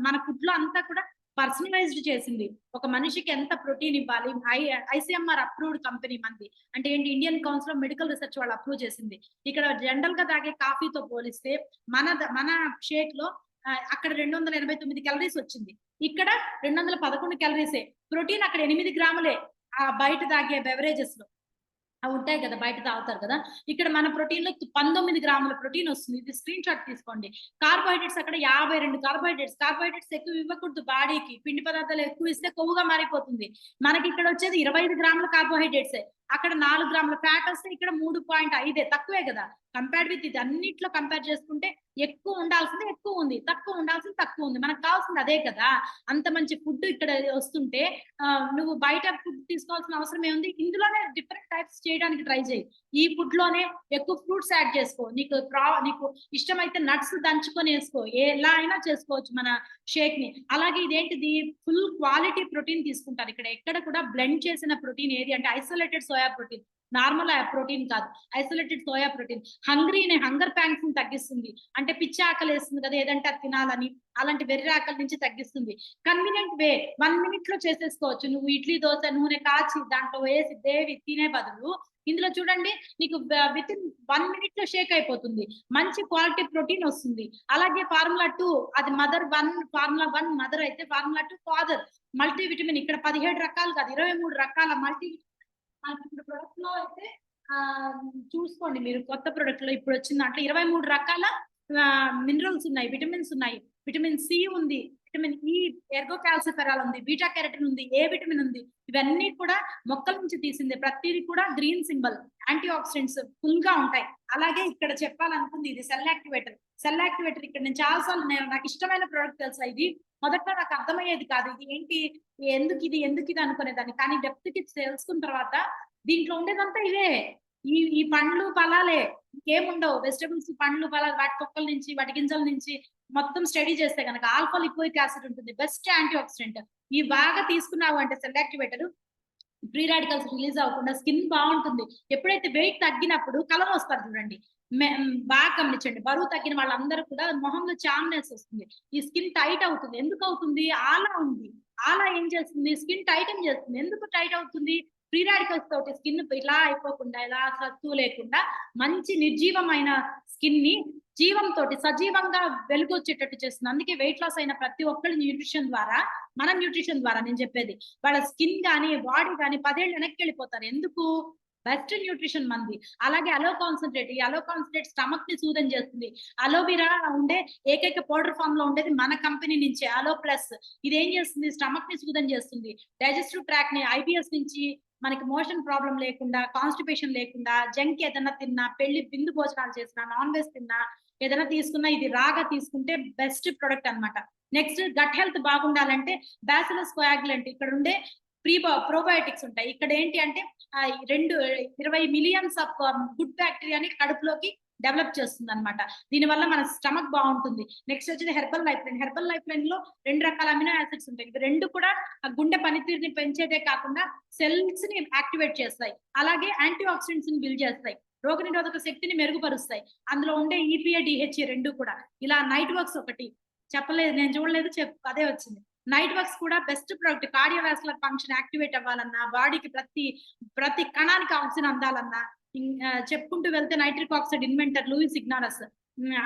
మన ఫుడ్ లో అంతా కూడా పర్సనలైజ్డ్ చేసింది. ఒక మనిషికి ఎంత ప్రోటీన్ ఇవ్వాలి. ఐసీఎంఆర్ అప్రూవ్డ్ కంపెనీ మంది. అంటే ఏంటి? Indian council of medical research వాళ్ళు అప్రూవ్ చేసింది. ఇక్కడ జనరల్ గా తాగే కాఫీతో పోలిస్తే మన షేక్ లో అక్కడ 289 క్యాలరీస్ వచ్చింది. ఇక్కడ 211 క్యాలరీసే. ప్రోటీన్ అక్కడ 8 గ్రాములే. బయట తాగే బెవరేజెస్ లో ఉంటాయి కదా, బయట తాగుతారు కదా. ఇక్కడ మన ప్రోటీన్ లో 19 గ్రాముల ప్రోటీన్ వస్తుంది. ఇది స్క్రీన్ షాట్ తీసుకోండి. కార్బోహైడ్రేట్స్ అక్కడ 52 కార్బోహైడ్రేట్స్ ఎక్కువ ఇవ్వకూడదు బాడీకి. పిండి పదార్థాలు ఎక్కువ ఇస్తే కొవ్వుగా మారిపోతుంది. మనకి ఇక్కడ వచ్చేది 25 గ్రాముల కార్బోహైడ్రేట్స్. అక్కడ 4 గ్రాముల ఫ్యాట్ వస్తే ఇక్కడ 3.5 తక్కువే కదా. కంపేర్డ్ విత్ ఇది అన్నిట్లో కంపేర్ చేసుకుంటే ఎక్కువ ఉండాల్సింది ఎక్కువ ఉంది, తక్కువ ఉండాల్సింది తక్కువ ఉంది. మనకు కావాల్సింది అదే కదా. అంత మంచి ఫుడ్ ఇక్కడ వస్తుంటే నువ్వు బయట ఫుడ్ తీసుకోవాల్సిన అవసరం ఏముంది? ఇందులోనే డిఫరెంట్ టైప్స్ చేయడానికి ట్రై చేయి. ఈ ఫుడ్ లోనే ఎక్కువ ఫ్రూట్స్ యాడ్ చేసుకో. నీకు ఇష్టమైతే నట్స్ దంచుకొని వేసుకో. ఎలా అయినా చేసుకోవచ్చు మన షేక్ ని. అలాగే ఇదేంటిది? ఫుల్ క్వాలిటీ ప్రోటీన్ తీసుకుంటారు ఇక్కడ. ఎక్కడ కూడా బ్లెండ్ చేసిన ప్రోటీన్ ఏది అంటే isolated soya protein. Normal protein కాదు, isolated soya protein. Hunger pangs ని తగ్గిస్తుంది. అంటే పిచ్చి ఆకలి వేస్తుంది కదా, ఏదంటే అది తినాలని. అలాంటి వెర్రి ఆకలి నుంచి తగ్గిస్తుంది. కన్వీనియంట్ వే, 1 మినిట్ లో చేసేసుకోవచ్చు. నువ్వు ఇడ్లీ దోశ నూనె కాచి దాంట్లో వేసి దేవి తినే బదులు ఇందులో చూడండి, నీకు విత్ ఇన్ 1 మినిట్ లో షేక్ అయిపోతుంది. మంచి క్వాలిటీ ప్రోటీన్ వస్తుంది. అలాగే ఫార్ములా 2 అది మదర్ 1, ఫార్ములా 1 మదర్ అయితే ఫార్ములా 2 ఫాదర్. మల్టీ విటమిన్ ఇక్కడ 17 రకాలు కాదు, 23 రకాల మల్టీ. ఇప్పుడు ప్రొడక్ట్ లో అయితే చూసుకోండి మీరు, కొత్త ప్రొడక్ట్ లో ఇప్పుడు వచ్చిన దాంట్లో 23 రకాల మినరల్స్ ఉన్నాయి, విటమిన్స్ ఉన్నాయి. విటమిన్ సి ఉంది, విటమిన్ ఈ, ఎర్గో క్యాల్సిఫెరాల్ ఉంది, బీటా కెరటిన్ ఉంది, ఏ విటమిన్ ఉంది. ఇవన్నీ కూడా మొక్కల నుంచి తీసింది. ప్రతిదీ కూడా green symbol. Antioxidants full గా ఉంటాయి. అలాగే ఇక్కడ చెప్పాలనుకుంది ఇది సెల్ యాక్టివేటర్. ఇక్కడ నేను చాలాసార్లు నాకు ఇష్టమైన ప్రోడక్ట్ తెలుసా ఇది. మొదట్లో నాకు అర్థమయ్యేది కాదు. ఇది ఏంటి, ఎందుకు ఇది అనుకునేదాన్ని. కానీ డెప్త్ కి తెలుసుకున్న తర్వాత దీంట్లో ఉండేదంతా ఇవే. ఈ పండ్లు ఫలాలే, ఇంకేముండవు. వెజిటబుల్స్, పండ్లు ఫలాలు, వాటి తొక్కల నుంచి వాటి గింజల నుంచి మొత్తం స్టడీ చేస్తే కనుక ఆల్ఫా లిపోయిక్ యాసిడ్ ఉంటుంది, బెస్ట్ యాంటీ ఆక్సిడెంట్. ఈ బాగా తీసుకున్నావు అంటే cell activator, free radicals release అవ్వకుండా స్కిన్ బాగుంటుంది. ఎప్పుడైతే వెయిట్ తగ్గినప్పుడు కలర్ వస్తారు చూడండి, బాగా గమనించండి. బరువు తగ్గిన వాళ్ళందరూ కూడా మొహంలో చామ్నెస్ వస్తుంది. ఈ స్కిన్ టైట్ అవుతుంది. ఎందుకు అవుతుంది? ఆలా ఉంది. ఆలా ఏం చేస్తుంది? స్కిన్ టైటన్ చేస్తుంది. ఎందుకు టైట్ అవుతుంది? ఫ్రీ రాడికల్స్ తోటి స్కిన్ ఇలా అయిపోకుండా, ఇలా సత్తు లేకుండా మంచి నిర్జీవమైన స్కిన్ ని జీవంతో సజీవంగా వెలుగొచ్చేటట్టు చేస్తుంది. అందుకే వెయిట్ లాస్ అయిన ప్రతి ఒక్కరి న్యూట్రిషన్ ద్వారా, మన న్యూట్రిషన్ ద్వారా నేను చెప్పేది, వాళ్ళ స్కిన్ గానీ బాడీ గానీ 10 ఏళ్ళు వెనక్కి వెళ్ళిపోతారు. ఎందుకు? బెస్ట్ న్యూట్రిషన్ మంది. అలాగే అలో కాన్సన్ట్రేట్ స్టమక్ ని సూదన్ చేస్తుంది. అలోవెరా ఉండే ఏకైక పౌడర్ ఫామ్ లో ఉండేది మన కంపెనీ నుంచే, అలో ప్లస్. ఇది ఏం చేస్తుంది? స్టమక్ ని సూదన్ చేస్తుంది. డైజెస్టివ్ ట్రాక్ ని, ఐబిఎస్ నుంచి మనకి మోషన్ ప్రాబ్లం లేకుండా, కాన్స్టిపేషన్ లేకుండా, జంక్ ఏదైనా తిన్నా, పెళ్లి బిందు భోజనాలు చేసినా, నాన్ వెజ్ తిన్నా, ఏదైనా తీసుకున్నా ఇది రాగా తీసుకుంటే బెస్ట్ ప్రొడక్ట్ అన్నమాట. నెక్స్ట్ గట్ హెల్త్ బాగుండాలంటే బ్యాసిలస్ కోయాగులెంట్ ఇక్కడ ఉండే ప్రోబయోటిక్స్ ఉంటాయి. ఇక్కడ ఏంటి అంటే 20 మిలియన్స్ ఆఫ్ గుడ్ బ్యాక్టీరియాని కడుపులోకి డెవలప్ చేస్తుంది అనమాట. దీనివల్ల మన స్టమక్ బాగుంటుంది. నెక్స్ట్ వచ్చేది హెర్బల్ లైఫ్ లైన్ లో 2 రకాల అమినో యాసిడ్స్ ఉంటాయి. ఇవి 2 కూడా గుండె పనితీరుని పెంచేదే కాకుండా సెల్స్ ని యాక్టివేట్ చేస్తాయి. అలాగే యాంటీ ఆక్సిడెంట్స్ ని బిల్డ్ చేస్తాయి. రోగనిరోధక శక్తిని మెరుగుపరుస్తాయి. అందులో ఉండే ఈపీఏ, డిహెచ్ఏ 2 కూడా. ఇలా నైట్ వర్క్స్ ఒకటి చెప్పలేదు, నేను చూడలేదు, అదే వచ్చింది. నైట్ వర్క్స్ కూడా best product. Cardiovascular function activate అవ్వాలన్నా, బాడీకి ప్రతి కణానికి ఆక్సిజన్ అందాలన్నా, చెప్పుకుంటూ వెళ్తే నైట్రిక్ ఆక్సైడ్ ఇన్వెంటర్ లూయిస్ ఇగ్నారస్,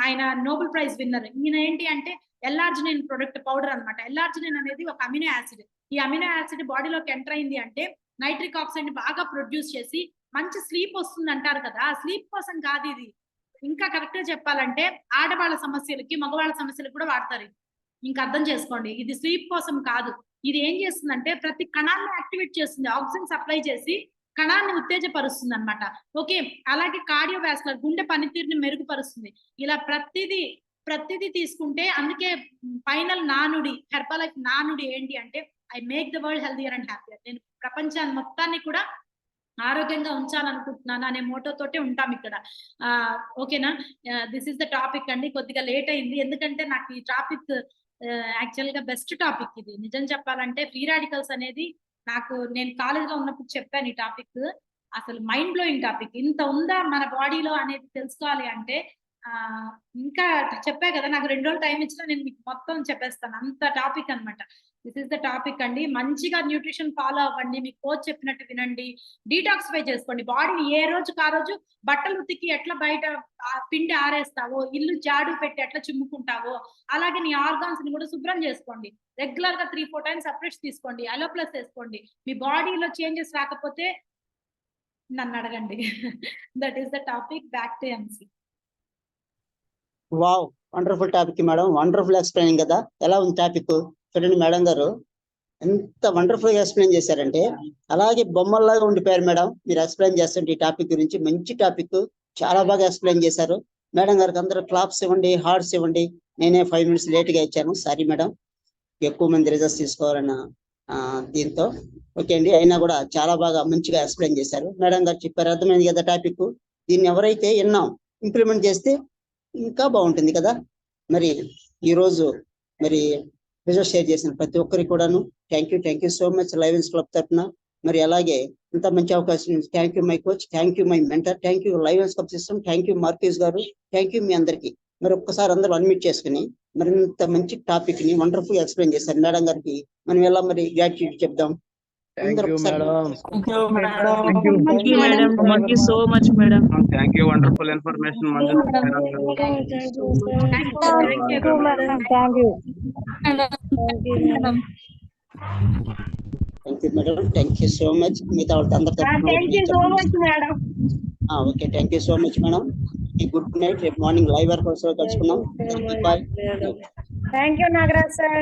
ఆయన నోబెల్ ప్రైజ్ విన్నర్. ఈయన ఏంటి అంటే ఎల్ఆర్జినిన్ ప్రొడక్ట్ పౌడర్ అన్నమాట. ఎల్ఆర్జినిన్ అనేది ఒక అమినో యాసిడ్. ఈ అమినో యాసిడ్ బాడీలోకి ఎంటర్ అయింది అంటే నైట్రిక్ ఆక్సైడ్ ని బాగా ప్రొడ్యూస్ చేసి మంచి స్లీప్ వస్తుంది అంటారు కదా, ఆ స్లీప్ కోసం కాదు ఇది. ఇంకా కరెక్ట్ గా చెప్పాలంటే ఆడవాళ్ళ సమస్యలకి, మగవాళ్ళ సమస్యలకు కూడా వాడతారు. ఇంకా అర్థం చేసుకోండి, ఇది స్లీప్ కోసం కాదు. ఇది ఏం చేస్తుందంటే ప్రతి కణాన్ని యాక్టివేట్ చేస్తుంది, ఆక్సిజన్ సప్లై చేసి కణాన్ని ఉత్తేజపరుస్తుంది అనమాట. ఓకే, అలాగే కార్డియోవాస్కులర్ గుండె పనితీరుని మెరుగుపరుస్తుంది. ఇలా ప్రతిదీ తీసుకుంటే అందుకే ఫైనల్ నానుడి, హెర్బలైఫ్ నానుడి ఏంటి అంటే I make the world healthier and happier. నేను ప్రపంచాన్ని మొత్తాన్ని కూడా ఆరోగ్యంగా ఉంచాలనుకుంటున్నాను అనే మోటో తోటే ఉంటాం ఇక్కడ. ఓకేనా, దిస్ ఇస్ ద టాపిక్ అండి. కొద్దిగా లేట్ అయింది ఎందుకంటే నాకు ఈ టాపిక్ యాక్చువల్ గా బెస్ట్ టాపిక్ ఇది. నిజం చెప్పాలంటే ఫ్రీ రాడికల్స్ అనేది నేను కాలేజ్ లో ఉన్నప్పుడు చెప్పాను ఈ టాపిక్. అసలు మైండ్ బ్లోయింగ్ టాపిక్. ఇంత ఉందా మన బాడీలో అనేది తెలుసుకోవాలి అంటే ఇంకా చెప్పా కదా, నాకు 2 రోజులు టైం ఇచ్చినా నేను మీకు మొత్తం చెప్పేస్తాను, అంత టాపిక్ అన్నమాట. దిస్ ఇస్ ద టాపిక్ అండి. మంచిగా న్యూట్రిషన్ ఫాలో అవ్వండి, మీ కోచ్ చెప్పినట్టు వినండి, డీటాక్సిఫై చేసుకోండి బాడీని. ఏ రోజుకి ఆ రోజు బట్టలు ఉతికి ఎట్లా బయట పిండి ఆరేస్తావో, ఇల్లు జాడు పెట్టి ఎట్లా చిమ్ముకుంటావో, అలాగే నీ ఆర్గాన్స్ ని కూడా శుభ్రం చేసుకోండి. రెగ్యులర్ గా 3-4 టైమ్స్ అప్రెష్ తీసుకోండి, అలోప్లస్ వేసుకోండి. మీ బాడీలో చేంజెస్ రాకపోతే నన్ను అడగండి. That is the topic. Back to MC. Wow, wonderful topic madam, wonderful explaining కదా. ఎలా ఉంది టాపిక్ చూడండి మేడం గారు, ఎంత వండర్ఫుల్ గా ఎక్స్ప్లెయిన్ చేశారంటే అలాగే బొమ్మల్లాగా ఉండిపోయారు మేడం. మీరు ఎక్స్ప్లెయిన్ చేస్తుంటే ఈ టాపిక్ గురించి మంచి టాపిక్, చాలా బాగా ఎక్స్ప్లెయిన్ చేశారు. మేడం గారికి అందరూ క్లాప్స్ ఇవ్వండి, హార్ట్స్ ఇవ్వండి. నేనే 5 minutes లేట్ గా ఇచ్చాను, సారీ మేడం. ఎక్కువ మంది రిజల్ట్స్ తీసుకోవాలన్న దీంతో ఓకే అండి. అయినా కూడా చాలా బాగా మంచిగా ఎక్స్ప్లెయిన్ చేశారు. మేడం గారు చెప్పారు, అర్థమైంది కదా టాపిక్. దీన్ని ఎవరైతే ఇంప్లిమెంట్ చేస్తే ఇంకా బాగుంటుంది కదా. మరి ఈరోజు మరి రిజల్ట్ షేర్ చేసిన ప్రతి ఒక్కరికి కూడాను thank you so much Livens club తరఫున. మరి అలాగే ఇంత మంచి అవకాశం, thank you my coach, thank you my mentor, thank you Livens club system, thank you Marcus గారు, థ్యాంక్ యూ మీ అందరికి. మరి ఒక్కసారి అందరూ అన్మ్యూట్ చేసుకుని మరి ఇంత మంచి టాపిక్ ని వండర్ఫుల్ ఎక్స్ప్లెయిన్ చేశారు మేడం గారికి. మనం ఎలా మరి గ్రాట్యూడ్ చెప్దాం. Thank you, madam. Thank you, madam. Thank you. Thank you, madam. Thank you so much, madam. Thank you. Wonderful information, Manju. Thank you, madam. Thank you madam, thank you so much. మిగతా అందరితో okay, thank you so much madam. Good night. రేపు మార్నింగ్ లైవ్ వర్క్ కలుసుకుందాం. Bye. Thank you, Nagaraj sir.